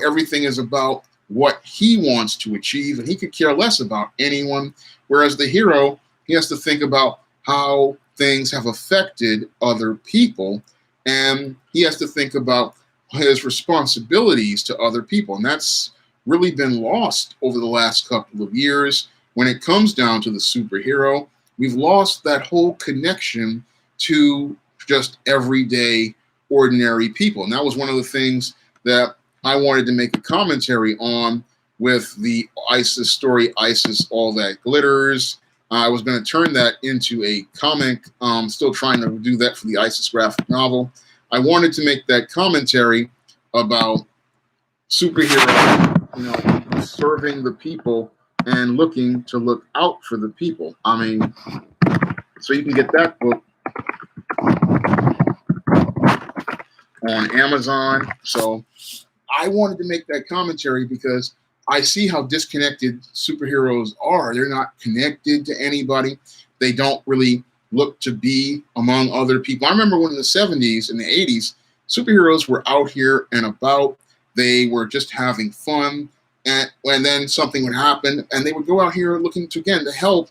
everything is about what he wants to achieve, and he could care less about anyone. Whereas the hero, he has to think about how things have affected other people, and he has to think about his responsibilities to other people. And that's really been lost over the last couple of years. When it comes down to the superhero, we've lost that whole connection to just everyday, ordinary people. And that was one of the things that I wanted to make a commentary on with the ISIS story, ISIS All That Glitters. I was going to turn that into a comic. Still trying to do that for the ISIS graphic novel. I wanted to make that commentary about superhero, serving the people and looking to look out for the people. I mean, so you can get that book on Amazon. So I wanted to make that commentary because I see how disconnected superheroes are. They're not connected to anybody. They don't really look to be among other people. I remember when in the 70s and the 80s, superheroes were out here and about. They were just having fun. And then something would happen, and they would go out here looking to help.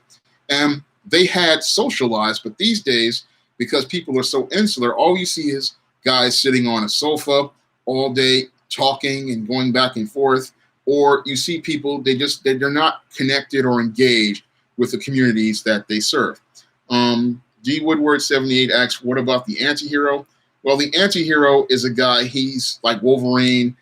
And they had socialized. But these days, because people are so insular, all you see is guys sitting on a sofa all day talking and going back and forth. Or you see people, they're not connected or engaged with the communities that they serve. D. Woodward 78 asks, what about the anti-hero? Well, the anti-hero is a guy, he's like Wolverine,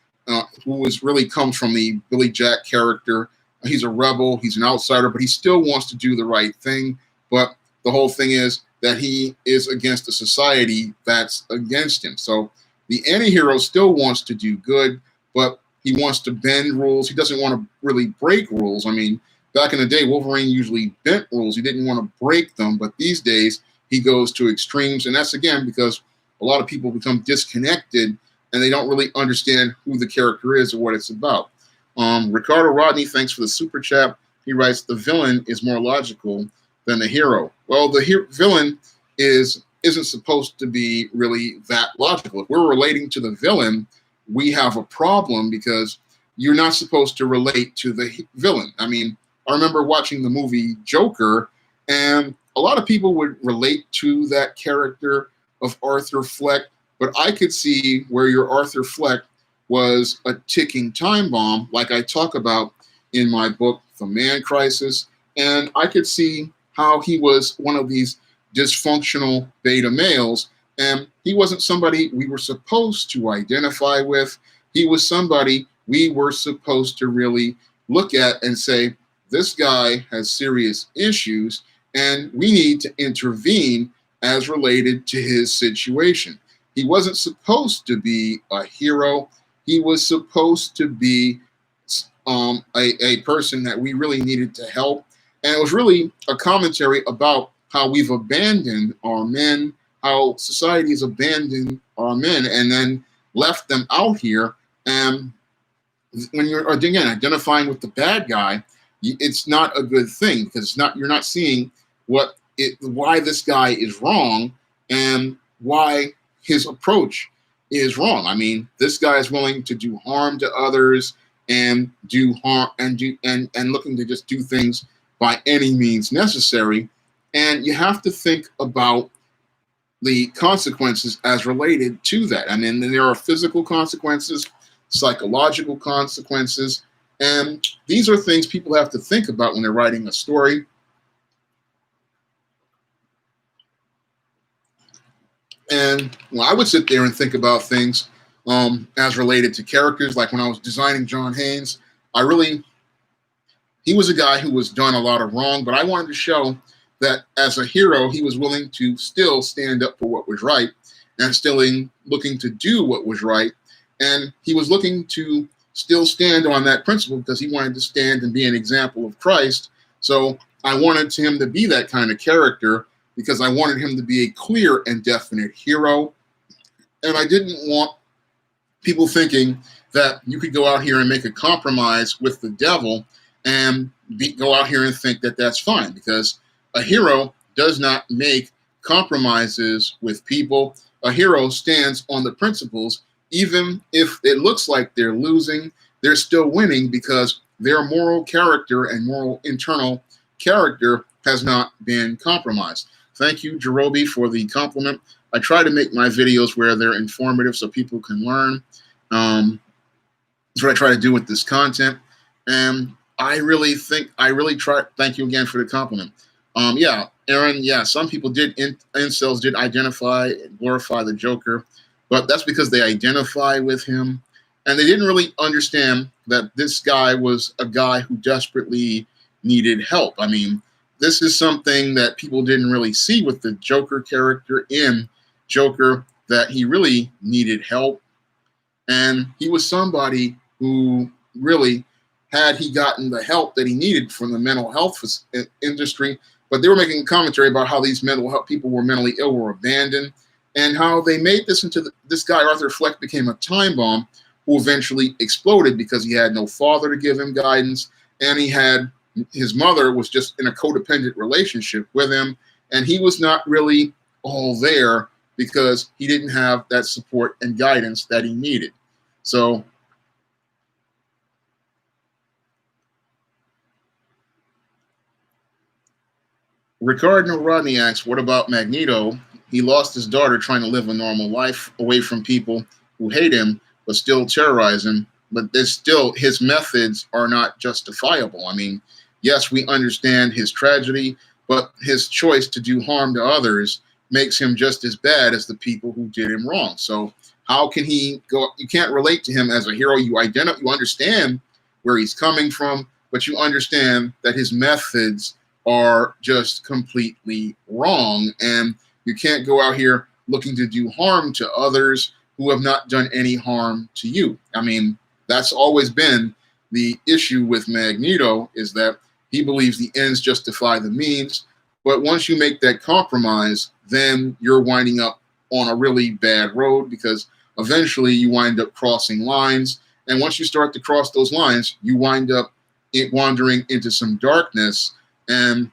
who really comes from the Billy Jack character. He's a rebel, he's an outsider, but he still wants to do the right thing. But the whole thing is that he is against a society that's against him. So the anti-hero still wants to do good, but he wants to bend rules. He doesn't want to really break rules. I mean, back in the day, Wolverine usually bent rules. He didn't want to break them, but these days he goes to extremes. And that's, again, because a lot of people become disconnected and they don't really understand who the character is or what it's about. Ricardo Rodney, thanks for the super chat. He writes, the villain is more logical than the hero. Well, the villain isn't supposed to be really that logical. If we're relating to the villain, we have a problem because you're not supposed to relate to the villain. I mean, I remember watching the movie Joker, and a lot of people would relate to that character of Arthur Fleck, but I could see where your Arthur Fleck was a ticking time bomb, like I talk about in my book, The Man Crisis, and I could see how he was one of these dysfunctional beta males, and he wasn't somebody we were supposed to identify with. He was somebody we were supposed to really look at and say, this guy has serious issues, and we need to intervene as related to his situation. He wasn't supposed to be a hero. He was supposed to be a person that we really needed to help. And it was really a commentary about how we've abandoned our men, how society has abandoned our men and then left them out here. And when you're again identifying with the bad guy, it's not a good thing because it's not you're not seeing why this guy is wrong and why his approach is wrong. I mean, this guy is willing to do harm to others and do harm and looking to just do things by any means necessary. And you have to think about the consequences as related to that. I mean, there are physical consequences, psychological consequences, and these are things people have to think about when they're writing a story. And I would sit there and think about things as related to characters. Like when I was designing John Haynes, he was a guy who was done a lot of wrong, but I wanted to show that as a hero, he was willing to still stand up for what was right and still looking to do what was right. And he was looking to still stand on that principle because he wanted to stand and be an example of Christ. So I wanted him to be that kind of character because I wanted him to be a clear and definite hero. And I didn't want people thinking that you could go out here and make a compromise with the devil and go out here and think that that's fine, because a hero does not make compromises with people. A hero stands on the principles. Even if it looks like they're losing, they're still winning because their moral character and moral internal character has not been compromised. Thank you, Jerobi, for the compliment. I try to make my videos where they're informative so people can learn. That's what I try to do with this content. And I really try. Thank you again for the compliment. Yeah, Aaron, yeah, some people incels did identify and glorify the Joker, but that's because they identify with him. And they didn't really understand that this guy was a guy who desperately needed help. I mean, this is something that people didn't really see with the Joker character in Joker, that he really needed help. And he was somebody who really, had he gotten the help that he needed from the mental health industry, but they were making a commentary about how these mental health people were mentally ill, were abandoned, and how they made this into this guy, Arthur Fleck, became a time bomb who eventually exploded because he had no father to give him guidance, and his mother was just in a codependent relationship with him, and he was not really all there because he didn't have that support and guidance that he needed. So Ricardo Rodney asks, what about Magneto? He lost his daughter trying to live a normal life away from people who hate him, but still terrorize him. But his methods are not justifiable. I mean, yes, we understand his tragedy, but his choice to do harm to others makes him just as bad as the people who did him wrong. So how can he go? You can't relate to him as a hero. You understand where he's coming from, but you understand that his methods are just completely wrong. And you can't go out here looking to do harm to others who have not done any harm to you. I mean, that's always been the issue with Magneto, is that he believes the ends justify the means. But once you make that compromise, then you're winding up on a really bad road, because eventually you wind up crossing lines. And once you start to cross those lines, you wind up wandering into some darkness. And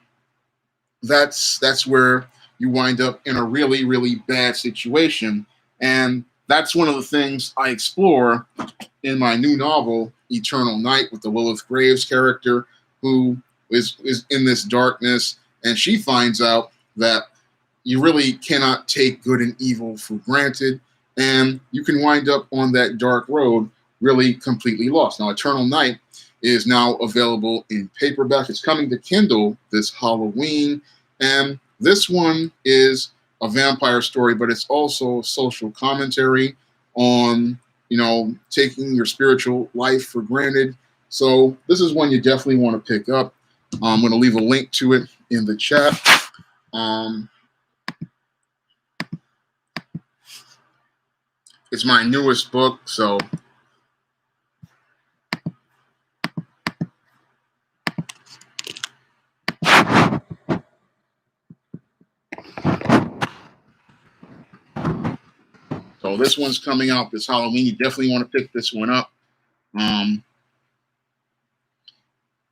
that's where you wind up in a really, really bad situation. And that's one of the things I explore in my new novel, Eternal Night, with the Lilith Graves character, who is in this darkness. And she finds out that you really cannot take good and evil for granted. And you can wind up on that dark road really completely lost. Now, Eternal Night is now available in paperback. It's coming to Kindle this Halloween. And this one is a vampire story, but it's also a social commentary on, taking your spiritual life for granted. So this is one you definitely want to pick up. I'm going to leave a link to it in the chat. It's my newest book, so this one's coming out this Halloween. You definitely want to pick this one up.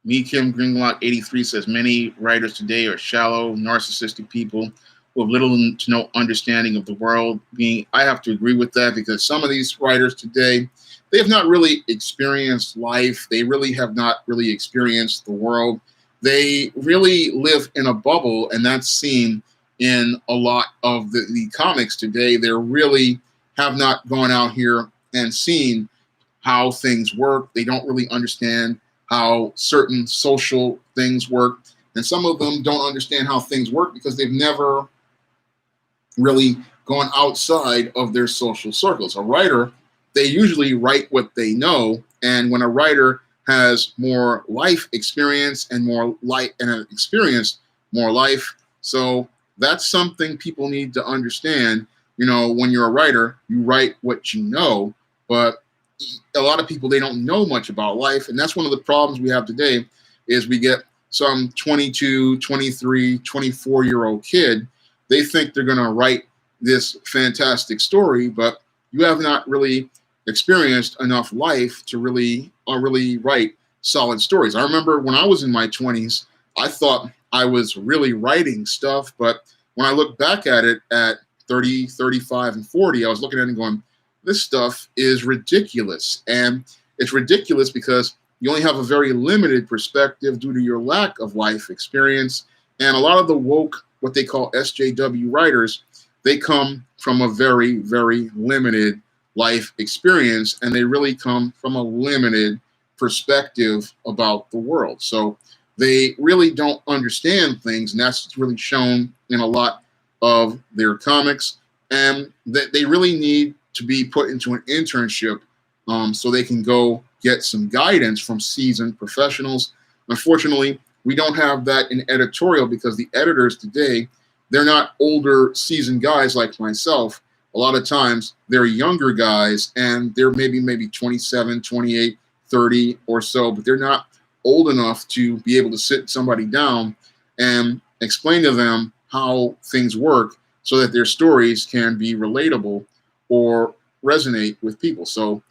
Me, Kim Greenlock 83 says many writers today are shallow, narcissistic people who have little to no understanding of the world. I have to agree with that because some of these writers today, they have not really experienced life. They really have not really experienced the world. They really live in a bubble, and that's seen in a lot of the comics today. They really have not gone out here and seen how things work. They don't really understand how certain social things work. And some of them don't understand how things work because they've never really gone outside of their social circles. A writer, they usually write what they know. And when a writer has more life experience and more life and experienced more life, so that's something people need to understand. You know, when you're a writer, you write what you know, but a lot of people, they don't know much about life. And that's one of the problems we have today is we get some 22, 23, 24-year-old kid. They think they're going to write this fantastic story, but you have not really experienced enough life to really write solid stories. I remember when I was in my 20s, I thought I was really writing stuff, but when I look back at it at 30, 35, and 40, I was looking at it and going, this stuff is ridiculous. And it's ridiculous because you only have a very limited perspective due to your lack of life experience. And a lot of the woke, what they call SJW writers, they come from a very, very limited life experience, and they really come from a limited perspective about the world. So they really don't understand things, and that's really shown in a lot of their comics. And that they really need to be put into an internship so they can go get some guidance from seasoned professionals. Unfortunately, we don't have that in editorial because the editors today, they're not older seasoned guys like myself. A lot of times they're younger guys and they're maybe 27, 28, 30 or so, but they're not old enough to be able to sit somebody down and explain to them how things work so that their stories can be relatable or resonate with people. So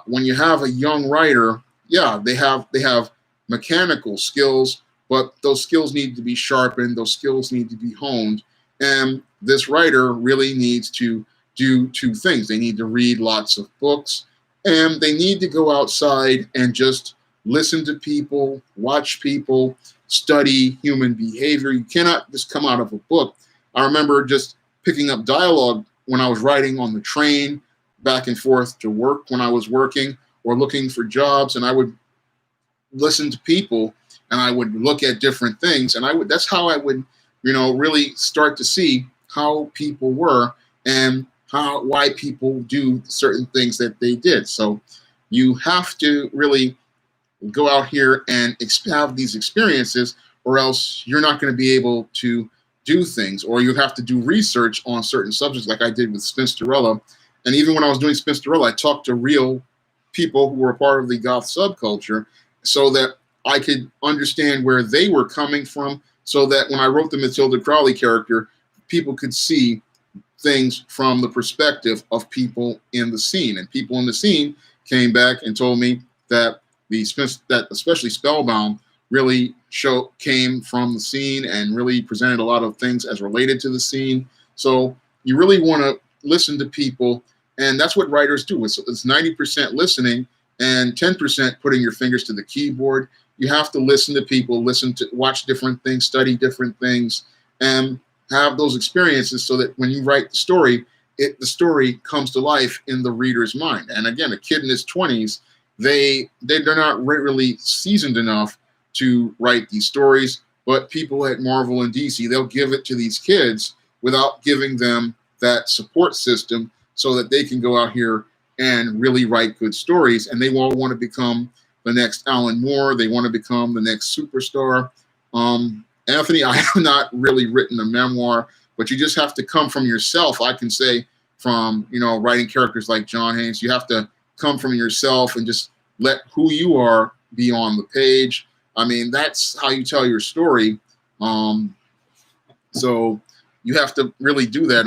when you have a young writer, yeah, they have mechanical skills, but those skills need to be sharpened. Those skills need to be honed. And this writer really needs to do two things. They need to read lots of books, and they need to go outside and just listen to people, watch people, study human behavior. You cannot just come out of a book. I remember just picking up dialogue when I was riding on the train back and forth to work when I was working or looking for jobs, and I would listen to people and I would look at different things, and that's how I would, really start to see how people were and why people do certain things that they did. So you have to really go out here and have these experiences, or else you're not going to be able to do things, or you have to do research on certain subjects like I did with Spinsterella. And even when I was doing Spinsterella, I talked to real people who were a part of the goth subculture so that I could understand where they were coming from, so that when I wrote the Matilda Crowley character, people could see things from the perspective of people in the scene. And people in the scene came back and told me that that especially Spellbound really came from the scene and really presented a lot of things as related to the scene. So you really want to listen to people, and that's what writers do. It's 90% listening and 10% putting your fingers to the keyboard. You have to listen to people, watch different things, study different things, and have those experiences so that when you write the story, the story comes to life in the reader's mind. And again, a kid in his 20s, they're not really seasoned enough to write these stories, but people at Marvel and DC, they'll give it to these kids without giving them that support system so that they can go out here and really write good stories. And they all want to become the next Alan Moore. They want to become the next superstar. Anthony, I have not really written a memoir, but you just have to come from yourself. I can say from, writing characters like John Haynes, you have to come from yourself and just let who you are be on the page. I mean, that's how you tell your story. So you have to really do that.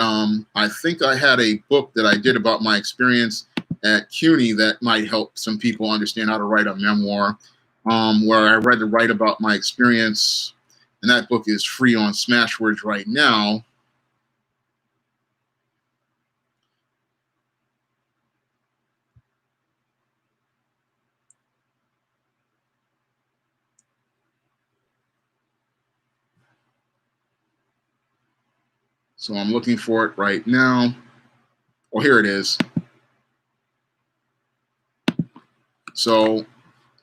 I think I had a book that I did about my experience at CUNY that might help some people understand how to write a memoir. where I read to write about my experience, and that book is free on Smashwords right now. So I'm looking for it right now. Oh, here it is. So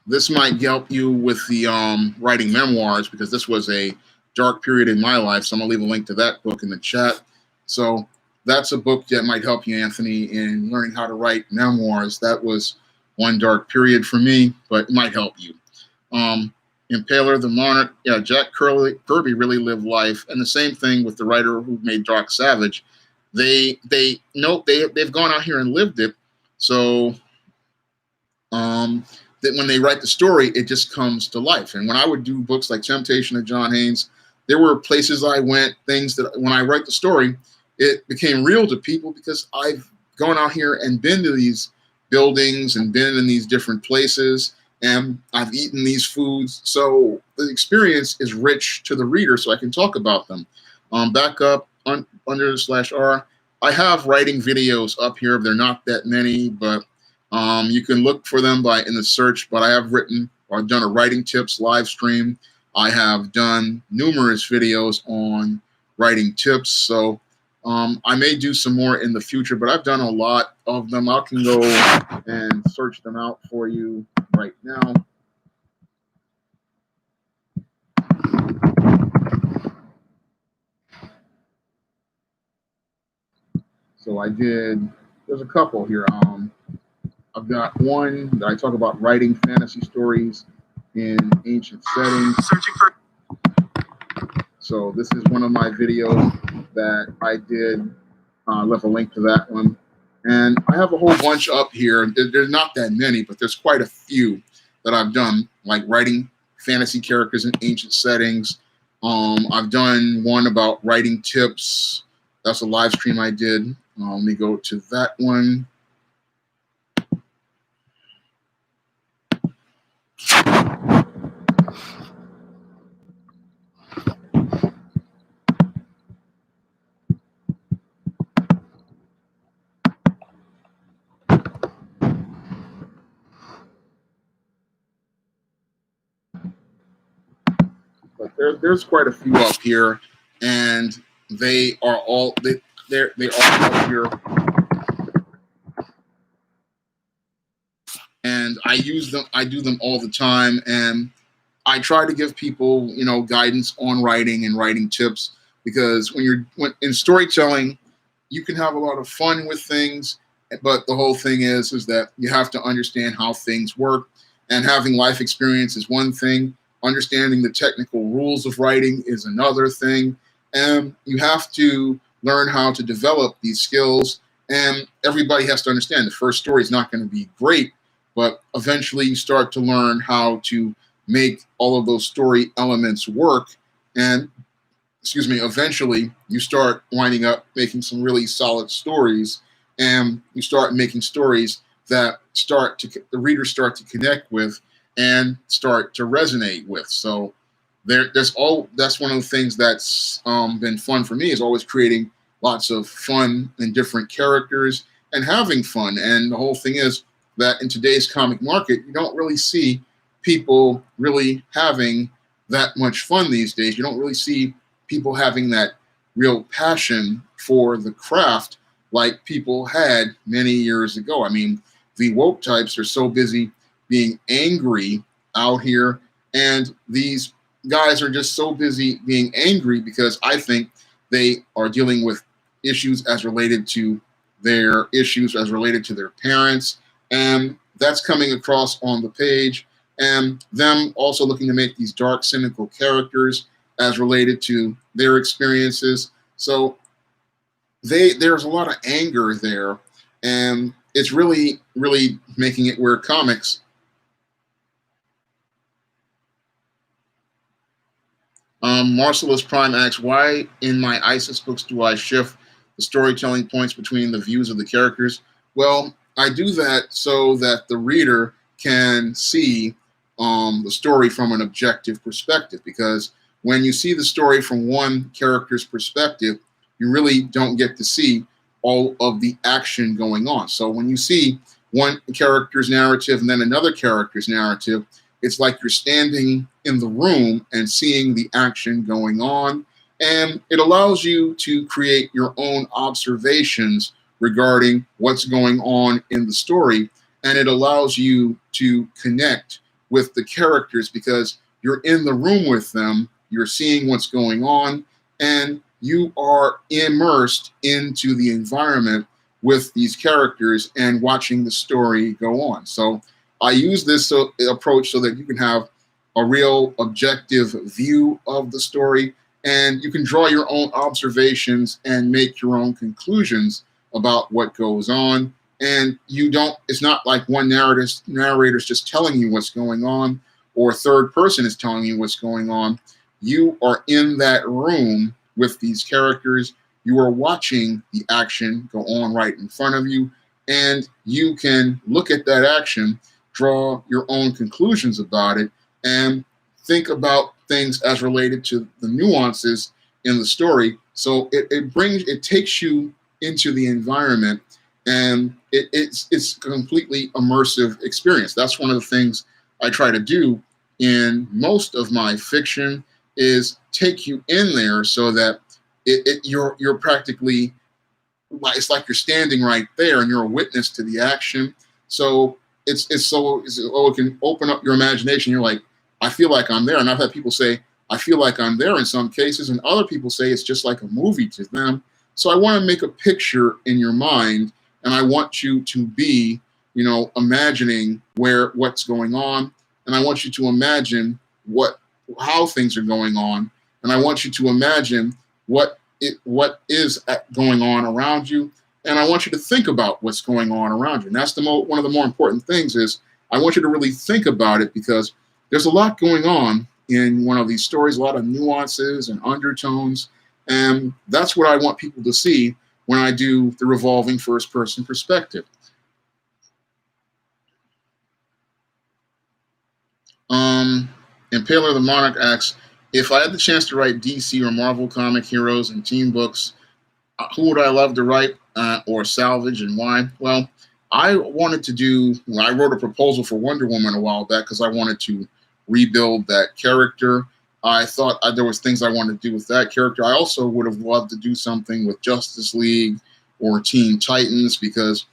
this might help you with the writing memoirs, because this was a dark period in my life. So I'm gonna leave a link to that book in the chat. So that's a book that might help you, Anthony, in learning how to write memoirs. That was one dark period for me, but it might help you. Impaler, the Monarch, yeah, Jack Kirby really lived life, and the same thing with the writer who made Dark Savage. They've gone out here and lived it, so that when they write the story, it just comes to life. And when I would do books like Temptation of John Haynes, there were places I went, things that when I write the story, it became real to people because I've gone out here and been to these buildings and been in these different places, and I've eaten these foods. So the experience is rich to the reader, so I can talk about them. Back up under /R, I have writing videos up here. They're not that many, but you can look for them in the search. But I have I've done a writing tips live stream. I have done numerous videos on writing tips. So I may do some more in the future, but I've done a lot of them. I can go and search them out for you right now. So there's a couple here. I've got one that I talk about writing fantasy stories in ancient settings. So this is one of my videos that I did. Left a link to that one. And I have a whole bunch up here. There's not that many, but there's quite a few that I've done, like writing fantasy characters in ancient settings. I've done one about writing tips. That's a live stream I did. Let me go to that one. But there's quite a few up here, and they are all they're all up here. And I use them. I do them all the time, and I try to give people, guidance on writing and writing tips, because when in storytelling, you can have a lot of fun with things, but the whole thing is that you have to understand how things work, and having life experience is one thing. Understanding the technical rules of writing is another thing, and you have to learn how to develop these skills. And everybody has to understand the first story is not going to be great, but eventually you start to learn how to make all of those story elements work. And eventually you start winding up making some really solid stories, and you start making stories that the readers start to connect with and start to resonate with. So that's one of the things that's been fun for me, is always creating lots of fun and different characters and having fun. And the whole thing is that in today's comic market, you don't really see people really having that much fun these days. You don't really see people having that real passion for the craft like people had many years ago. I mean, the woke types are so busy being angry out here, and these guys are just so busy being angry because I think they are dealing with issues as related to their parents, and that's coming across on the page. And them also looking to make these dark, cynical characters as related to their experiences. So there's a lot of anger there, and it's really, really making it where comics. Marcellus Prime asks, why in my ISIS books do I shift the storytelling points between the views of the characters? Well, I do that so that the reader can see the story from an objective perspective, because when you see the story from one character's perspective, you really don't get to see all of the action going on. So when you see one character's narrative and then another character's narrative, it's like you're standing in the room and seeing the action going on. And it allows you to create your own observations regarding what's going on in the story. And it allows you to connect with the characters because you're in the room with them, you're seeing what's going on, and you are immersed into the environment with these characters and watching the story go on. So I use this approach so that you can have a real objective view of the story, and you can draw your own observations and make your own conclusions about what goes on. And it's not like one narrator's just telling you what's going on, or a third person is telling you what's going on. You are in that room with these characters. You are watching the action go on right in front of you, and you can look at that action, draw your own conclusions about it, and think about things as related to the nuances in the story. So it takes you into the environment, and it's a completely immersive experience. That's one of the things I try to do in most of my fiction, is take you in there so that you're practically, it's like you're standing right there and you're a witness to the action. So it can open up your imagination. You're like, I feel like I'm there. And I've had people say, I feel like I'm there in some cases, and other people say it's just like a movie to them. So I want to make a picture in your mind, and I want you to be, imagining what's going on, and I want you to imagine how things are going on, and I want you to imagine what is going on around you, and I want you to think about what's going on around you. And that's one of the more important things is I want you to really think about it, because there's a lot going on in one of these stories, a lot of nuances and undertones, and that's what I want people to see when I do the revolving first-person perspective. Impaler the Monarch asks, if I had the chance to write DC or Marvel comic heroes and team books, who would I love to write or salvage, and why? Well, I wrote a proposal for Wonder Woman a while back because I wanted to rebuild that character. I thought there was things I wanted to do with that character. I also would have loved to do something with Justice League or Teen Titans, because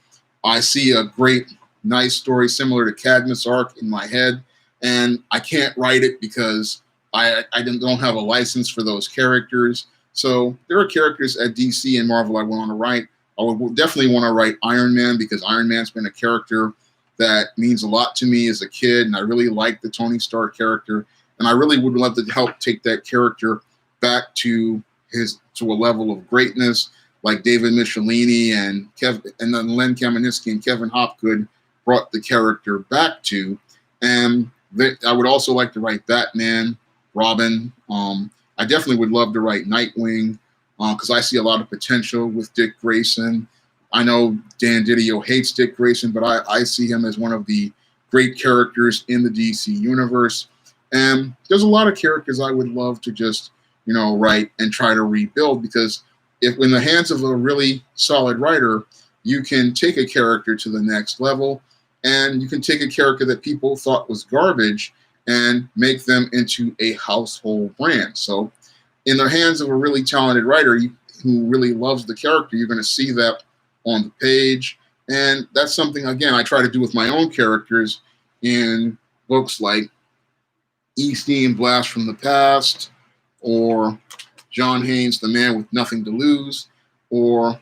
I see a great, nice story similar to Cadmus' arc in my head, and I can't write it because I don't have a license for those characters. So there are characters at DC and Marvel I want to write. I would definitely want to write Iron Man, because Iron Man's been a character that means a lot to me as a kid, and I really like the Tony Stark character, and I really would love to help take that character back to a level of greatness like David Michelini and then Len Kamenitsky and Kevin Hopgood brought the character back to. And I would also like to write Batman, Robin. I definitely would love to write Nightwing, because I see a lot of potential with Dick Grayson. I know Dan Didio hates Dick Grayson, but I see him as one of the great characters in the DC universe. And there's a lot of characters I would love to just, write and try to rebuild, because if in the hands of a really solid writer, you can take a character to the next level, and you can take a character that people thought was garbage and make them into a household brand. So in the hands of a really talented writer who really loves the character, you're going to see that on the page. And that's something, again, I try to do with my own characters in books like E.C. Blast from the Past, or John Haynes' The Man with Nothing to Lose, or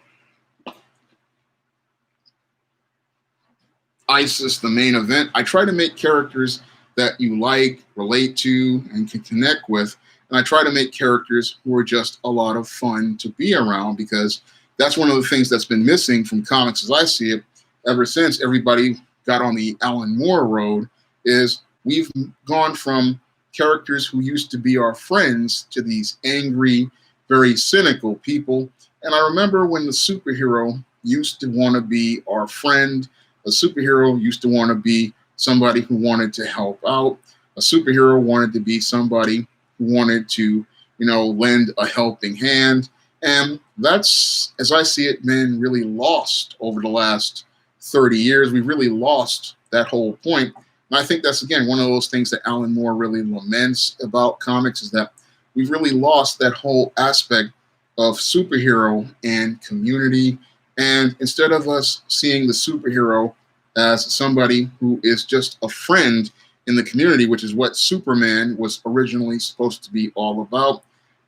ISIS, The Main Event. I try to make characters that you like, relate to, and can connect with. And I try to make characters who are just a lot of fun to be around, because that's one of the things that's been missing from comics as I see it ever since everybody got on the Alan Moore road, is we've gone from characters who used to be our friends to these angry, very cynical people. And I remember when the superhero used to want to be our friend, a superhero used to want to be somebody who wanted to help out. A superhero wanted to be somebody who wanted to, lend a helping hand. And that's, as I see it, men really lost over the last 30 years. We really lost that whole point. And I think that's, again, one of those things that Alan Moore really laments about comics, is that we've really lost that whole aspect of superhero and community. And instead of us seeing the superhero as somebody who is just a friend in the community, which is what Superman was originally supposed to be all about,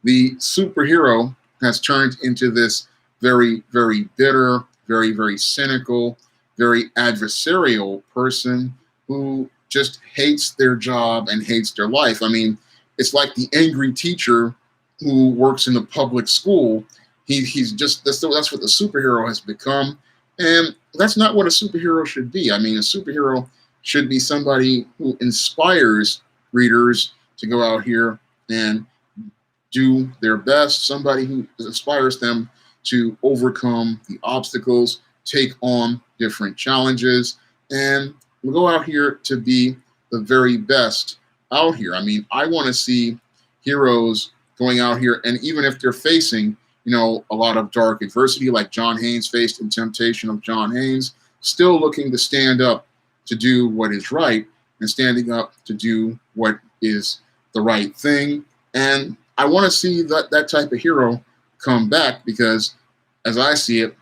the superhero has turned into this very, very bitter, very, very cynical, very adversarial person who just hates their job and hates their life. I mean, it's like the angry teacher who works in a public school. He's just, that's what the superhero has become. And that's not what a superhero should be. I mean, a superhero should be somebody who inspires readers to go out here and do their best, somebody who inspires them to overcome the obstacles, take on different challenges, and go out here to be the very best out here. I mean, I want to see heroes going out here, and even if they're facing, a lot of dark adversity like John Haynes faced in Temptation of John Haynes, still looking to stand up to do what is right and standing up to do what is the right thing. And I want to see that type of hero come back, because as I see it,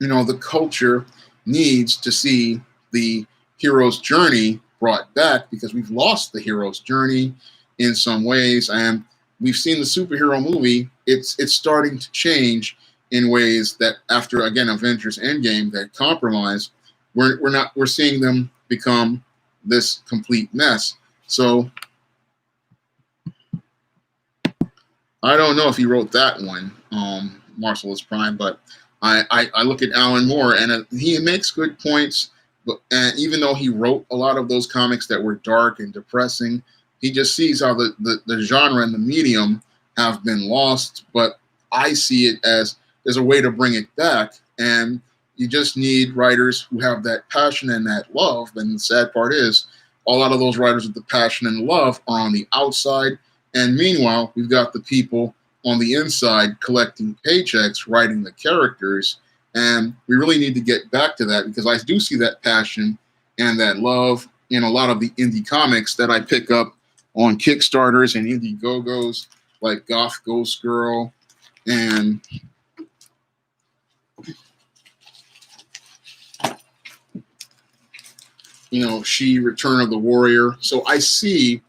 the culture needs to see the hero's journey brought back, because we've lost the hero's journey in some ways. And we've seen the superhero movie, it's starting to change in ways that after, again, Avengers Endgame, that compromise, we're seeing them become this complete mess. So I don't know if he wrote that one, Marcellus Prime, but I look at Alan Moore, and he makes good points. But even though he wrote a lot of those comics that were dark and depressing, he just sees how the genre and the medium have been lost. But I see it as there's a way to bring it back, and you just need writers who have that passion and that love. And the sad part is, a lot of those writers with the passion and love are on the outside. And meanwhile, we've got the people on the inside collecting paychecks, writing the characters. And we really need to get back to that, because I do see that passion and that love in a lot of the indie comics that I pick up on Kickstarters and Indiegogos, like Goth Ghost Girl and She Return of the Warrior. So I see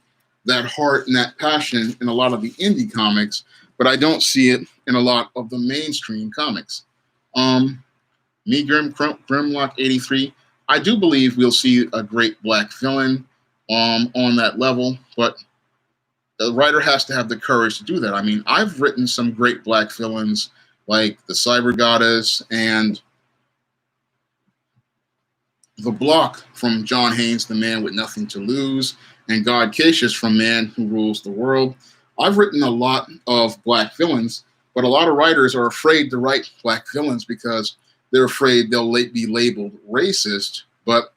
that heart and that passion in a lot of the indie comics, but I don't see it in a lot of the mainstream comics. Me, Grimlock 83, I do believe we'll see a great black villain on that level, but the writer has to have the courage to do that. I mean, I've written some great black villains like the Cyber Goddess and the Block from John Haynes, The Man with Nothing to Lose, and God Cassius from Man Who Rules the World. I've written a lot of black villains, but a lot of writers are afraid to write black villains because they're afraid they'll be labeled racist. But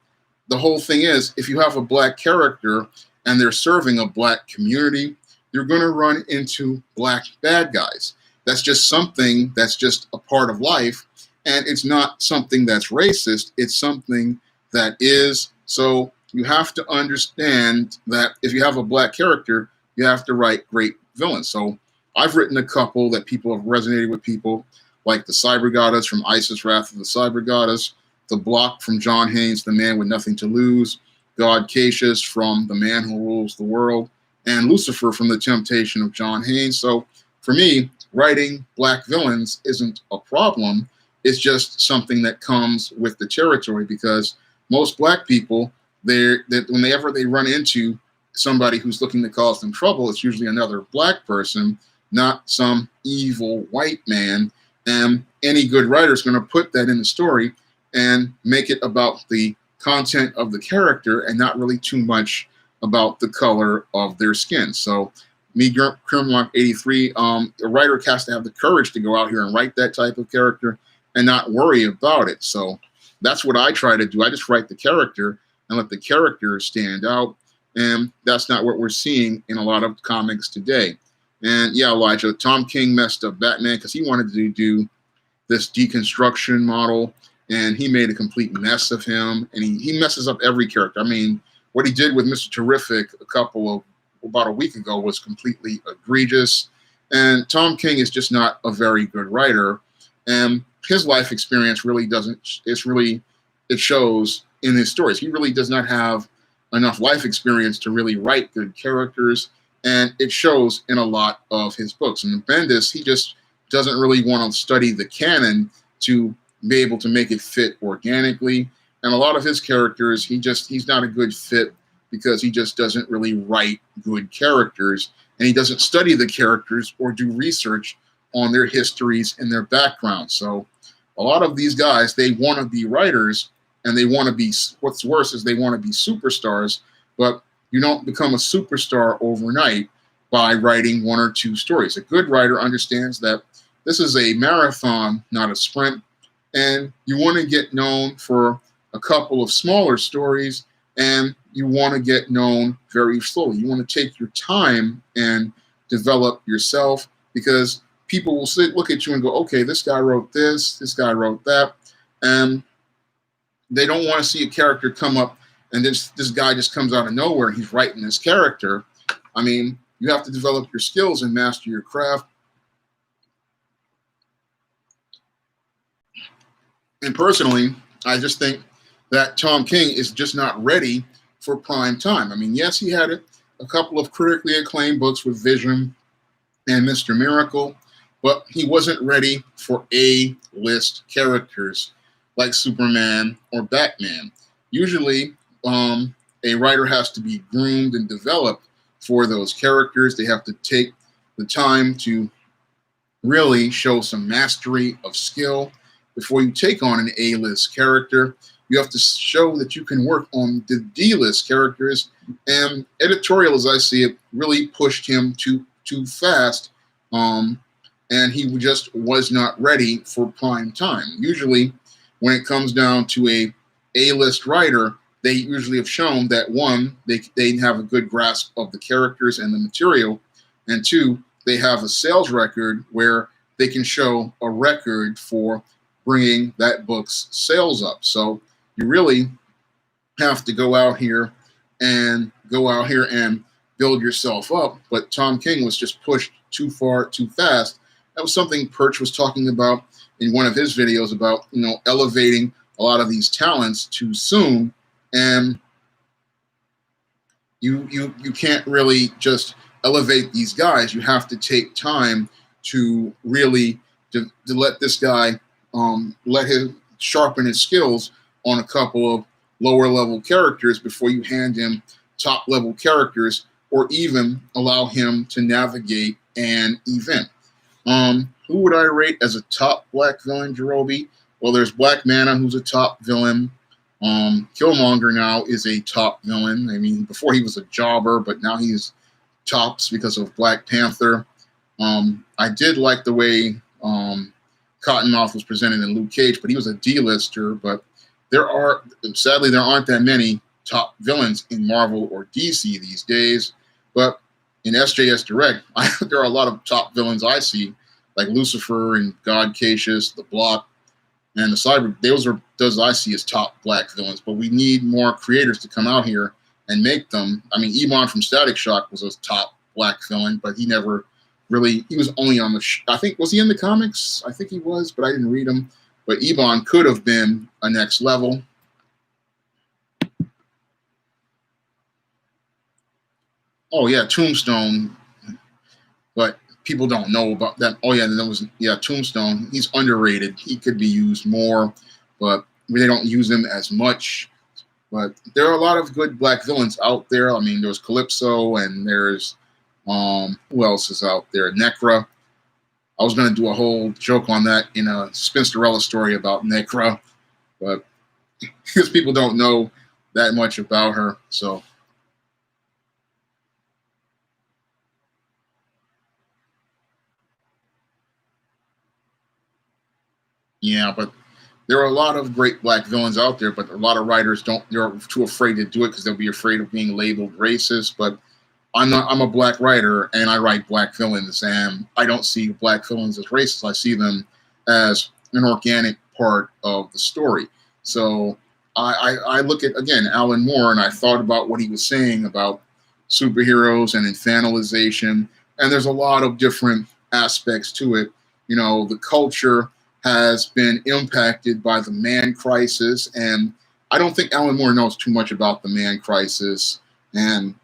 the whole thing is, if you have a black character and they're serving a black community, you're going to run into black bad guys. That's just something that's just a part of life. And it's not something that's racist. It's something that is. So you have to understand that if you have a black character, you have to write great villains. So I've written a couple that people have resonated with people, like the Cyber Goddess from Isis Wrath of the Cyber Goddess, the Block from John Haynes, The Man with Nothing to Lose, God Cassius from The Man Who Rules the World, and Lucifer from The Temptation of John Haynes. So for me, writing black villains isn't a problem. It's just something that comes with the territory, because most black people, whenever they run into somebody who's looking to cause them trouble, it's usually another black person, not some evil white man. And any good writer is going to put that in the story and make it about the content of the character and not really too much about the color of their skin. So me, Grimlock 83, a writer has to have the courage to go out here and write that type of character and not worry about it. So that's what I try to do. I just write the character and let the character stand out. And that's not what we're seeing in a lot of comics today. And yeah, Elijah, Tom King messed up Batman because he wanted to do this deconstruction model, and he made a complete mess of him. And he messes up every character. I mean, what he did with Mr. Terrific about a week ago was completely egregious. And Tom King is just not a very good writer. And his life experience really doesn't, it shows in his stories. He really does not have enough life experience to really write good characters. And it shows in a lot of his books. And Bendis, he just doesn't really want to study the canon to be able to make it fit organically. And a lot of his characters, he's not a good fit because he just doesn't really write good characters, and he doesn't study the characters or do research on their histories and their backgrounds. So a lot of these guys, they want to be writers, and they want to be, what's worse is they want to be superstars, but you don't become a superstar overnight by writing one or two stories. A good writer understands that this is a marathon, not a sprint, and you want to get known for a couple of smaller stories, and you want to get known very slowly. You want to take your time and develop yourself, because people will look at you and go, okay, this guy wrote this guy wrote that, and they don't want to see a character come up and this guy just comes out of nowhere and he's writing this character. I mean, you have to develop your skills and master your craft. And personally, I just think that Tom King is just not ready for prime time. I mean, yes, he had a couple of critically acclaimed books with Vision and Mr. Miracle, but he wasn't ready for A-list characters like Superman or Batman. Usually, a writer has to be groomed and developed for those characters. They have to take the time to really show some mastery of skill before you take on an A-list character. You have to show that you can work on the D-list characters. And Editorial, as I see it, really pushed him too fast, and he just was not ready for prime time. Usually, when it comes down to a A-list writer, they usually have shown that, one, they have a good grasp of the characters and the material, and two, they have a sales record where they can show a record for bringing that book's sales up. So you really have to go out here and build yourself up. But Tom King was just pushed too far, too fast. That was something Perch was talking about in one of his videos about, elevating a lot of these talents too soon. And you can't really just elevate these guys. You have to take time to really to let this guy let him sharpen his skills on a couple of lower level characters before you hand him top level characters, or even allow him to navigate an event. Who would I rate as a top black villain, Jerobi? Well, there's Black Manta, who's a top villain. Killmonger now is a top villain. I mean, before he was a jobber, but now he's tops because of Black Panther. I did like the way Cottonmouth was presented in Luke Cage, but he was a D-lister. But sadly, there aren't that many top villains in Marvel or DC these days. But in SJS Direct, there are a lot of top villains I see, like Lucifer and God Cassius, the Block, and the Cyber. Those I see as top black villains. But we need more creators to come out here and make them. I mean, Ebon from Static Shock was a top black villain, but he never really. He was only on the. I think, was he in the comics? I think he was, but I didn't read him. But Ebon could have been a next level. Oh yeah, Tombstone. But people don't know about that. Oh yeah, Tombstone. He's underrated. He could be used more, but they don't use him as much. But there are a lot of good black villains out there. I mean, there's Calypso, and there's who else is out there? Necra. I was going to do a whole joke on that in a Spinsterella story about Necra, but because people don't know that much about her, so. Yeah, but there are a lot of great black villains out there, but a lot of writers don't. They're too afraid to do it because they'll be afraid of being labeled racist. But I'm not. I'm a black writer, and I write black villains, and I don't see black villains as racist. I see them as an organic part of the story. So I look at, again, Alan Moore, and I thought about what he was saying about superheroes and infantilization, and there's a lot of different aspects to it. You know, the culture has been impacted by the man crisis, and I don't think Alan Moore knows too much about the man crisis and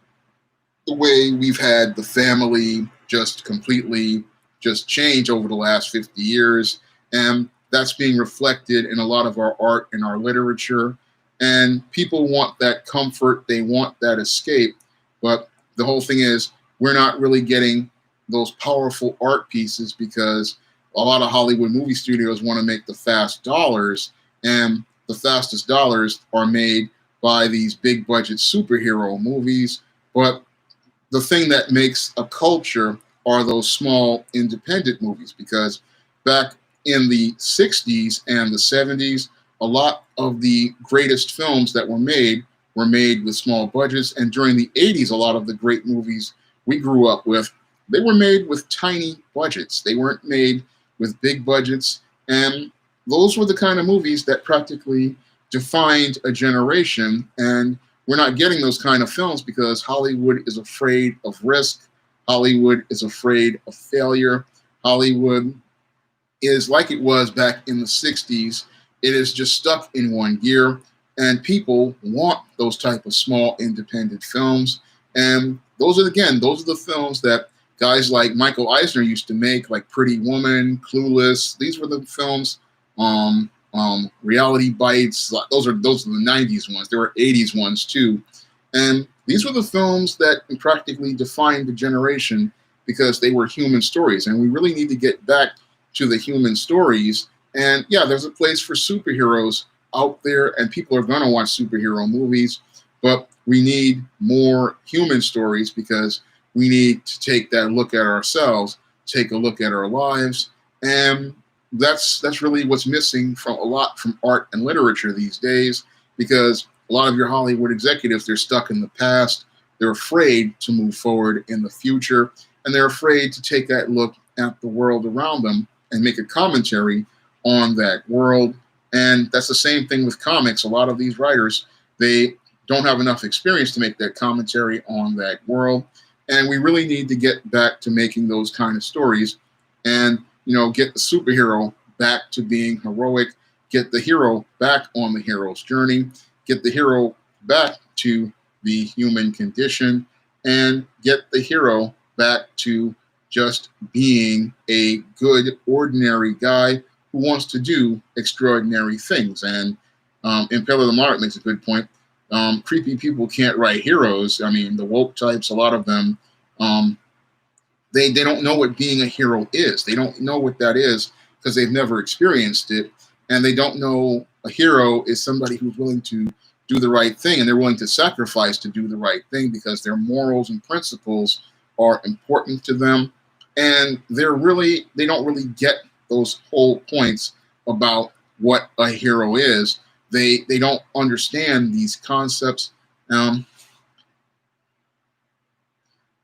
the way we've had the family just completely just change over the last 50 years. And that's being reflected in a lot of our art and our literature. And people want that comfort, they want that escape. But the whole thing is, we're not really getting those powerful art pieces because a lot of Hollywood movie studios want to make the fast dollars, and the fastest dollars are made by these big budget superhero movies. But the thing that makes a culture are those small independent movies, because back in the 60s and the 70s, a lot of the greatest films that were made with small budgets. And during the 80s, a lot of the great movies we grew up with, they were made with tiny budgets. They weren't made with big budgets. And those were the kind of movies that practically defined a generation. And we're not getting those kind of films because Hollywood is afraid of risk. Hollywood is afraid of failure. Hollywood is like it was back in the 60s. It is just stuck in one gear, and people want those type of small independent films. And those are the films that guys like Michael Eisner used to make, like Pretty Woman, Clueless. These were the films. Reality Bites. Those are the 90s ones. There were 80s ones too, and these were the films that practically defined the generation because they were human stories. And we really need to get back to the human stories. And yeah, there's a place for superheroes out there, and people are going to watch superhero movies, but we need more human stories because we need to take that look at ourselves, take a look at our lives, and that's really what's missing from art and literature these days, because a lot of your Hollywood executives, they're stuck in the past. They're afraid to move forward in the future, and they're afraid to take that look at the world around them and make a commentary on that world. And that's the same thing with comics. A lot of these writers, they don't have enough experience to make that commentary on that world. And we really need to get back to making those kind of stories and, get the superhero back to being heroic, get the hero back on the hero's journey, get the hero back to the human condition, and get the hero back to just being a good, ordinary guy who wants to do extraordinary things. And Impaler the Monarch makes a good point. Creepy people can't write heroes. I mean, the woke types, a lot of them, they don't know what being a hero is. They don't know what that is because they've never experienced it. And they don't know a hero is somebody who's willing to do the right thing, and they're willing to sacrifice to do the right thing because their morals and principles are important to them. And they don't really get those whole points about what a hero is. They don't understand these concepts.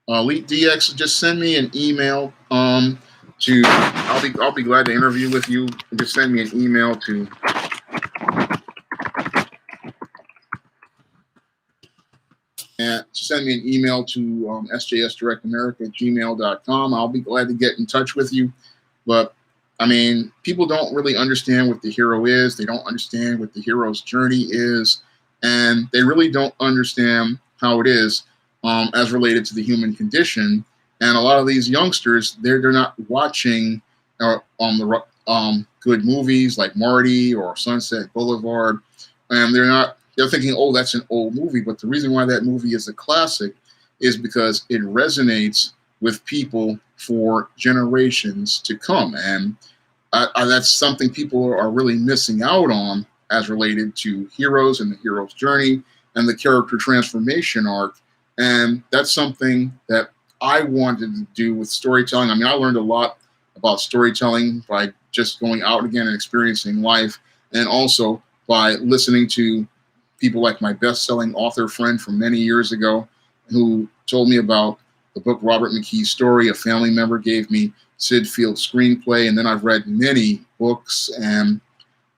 Elite DX, just send me an email to. I'll be glad to interview with you. Just send me an email to. And send me an email to sjsdirectamerica@gmail.com. I'll be glad to get in touch with you. But I mean, people don't really understand what the hero is. They don't understand what the hero's journey is, and they really don't understand how it is as related to the human condition. And a lot of these youngsters, they're not watching good movies like Marty or Sunset Boulevard, and they're thinking, oh, that's an old movie. But the reason why that movie is a classic is because it resonates with people for generations to come. And that's something people are really missing out on as related to heroes and the hero's journey and the character transformation arc. And that's something that I wanted to do with storytelling. I mean, I learned a lot about storytelling by just going out again and experiencing life and also by listening to people like my best-selling author friend from many years ago who told me about the book Robert McKee's Story. A family member gave me Sid Field's screenplay, and then I've read many books, and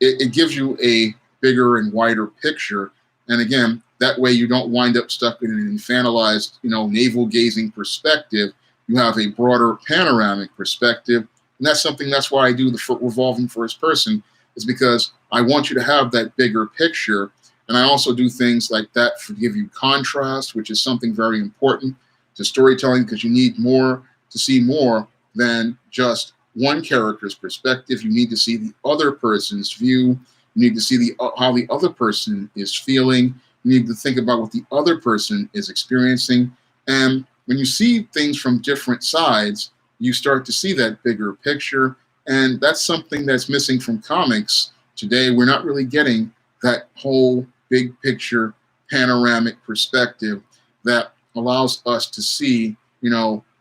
it gives you a bigger and wider picture. And again, that way you don't wind up stuck in an infantilized, navel-gazing perspective. You have a broader panoramic perspective. And that's why I do the revolving first person, is because I want you to have that bigger picture. And I also do things like that to give you contrast, which is something very important to storytelling, because you need more to see more than just one character's perspective. You need to see the other person's view. You need to see how the other person is feeling. You need to think about what the other person is experiencing. And when you see things from different sides, you start to see that bigger picture. And that's something that's missing from comics today. We're not really getting that whole big picture panoramic perspective that allows us to see,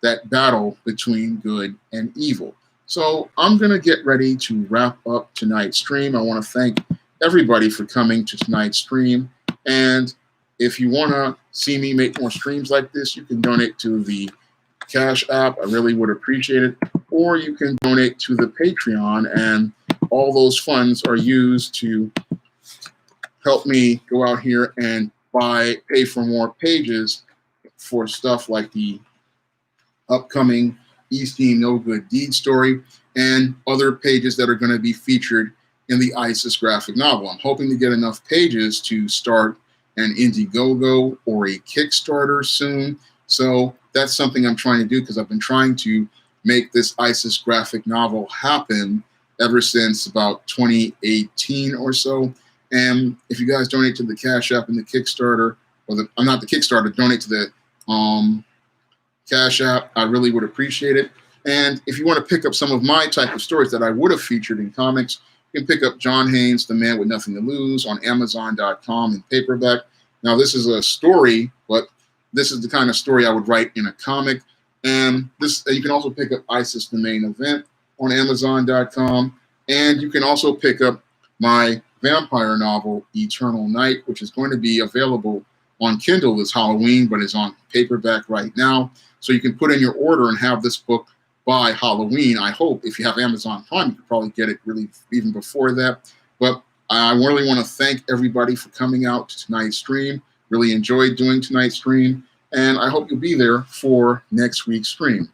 that battle between good and evil. So I'm going to get ready to wrap up tonight's stream. I want to thank everybody for coming to tonight's stream. And if you want to see me make more streams like this, you can donate to the Cash App. I really would appreciate it. Or you can donate to the Patreon, and all those funds are used to help me go out here and pay for more pages for stuff like the upcoming Easteen No Good Deed story and other pages that are going to be featured in the ISIS graphic novel. I'm hoping to get enough pages to start an Indiegogo or a Kickstarter soon. So that's something I'm trying to do, because I've been trying to make this ISIS graphic novel happen ever since about 2018 or so. And if you guys donate to the Cash App and the Kickstarter, not the Kickstarter, donate to the Cash App, I really would appreciate it. And if you want to pick up some of my type of stories that I would have featured in comics, you can pick up John Haynes' The Man with Nothing to Lose on Amazon.com in paperback. Now, this is a story, but this is the kind of story I would write in a comic. And you can also pick up ISIS: The Main Event on Amazon.com. And you can also pick up my vampire novel, Eternal Night, which is going to be available on Kindle this Halloween, but is on paperback right now. So you can put in your order and have this book by Halloween. I hope if you have Amazon Prime, you could probably get it really even before that. But I really want to thank everybody for coming out to tonight's stream. Really enjoyed doing tonight's stream. And I hope you'll be there for next week's stream.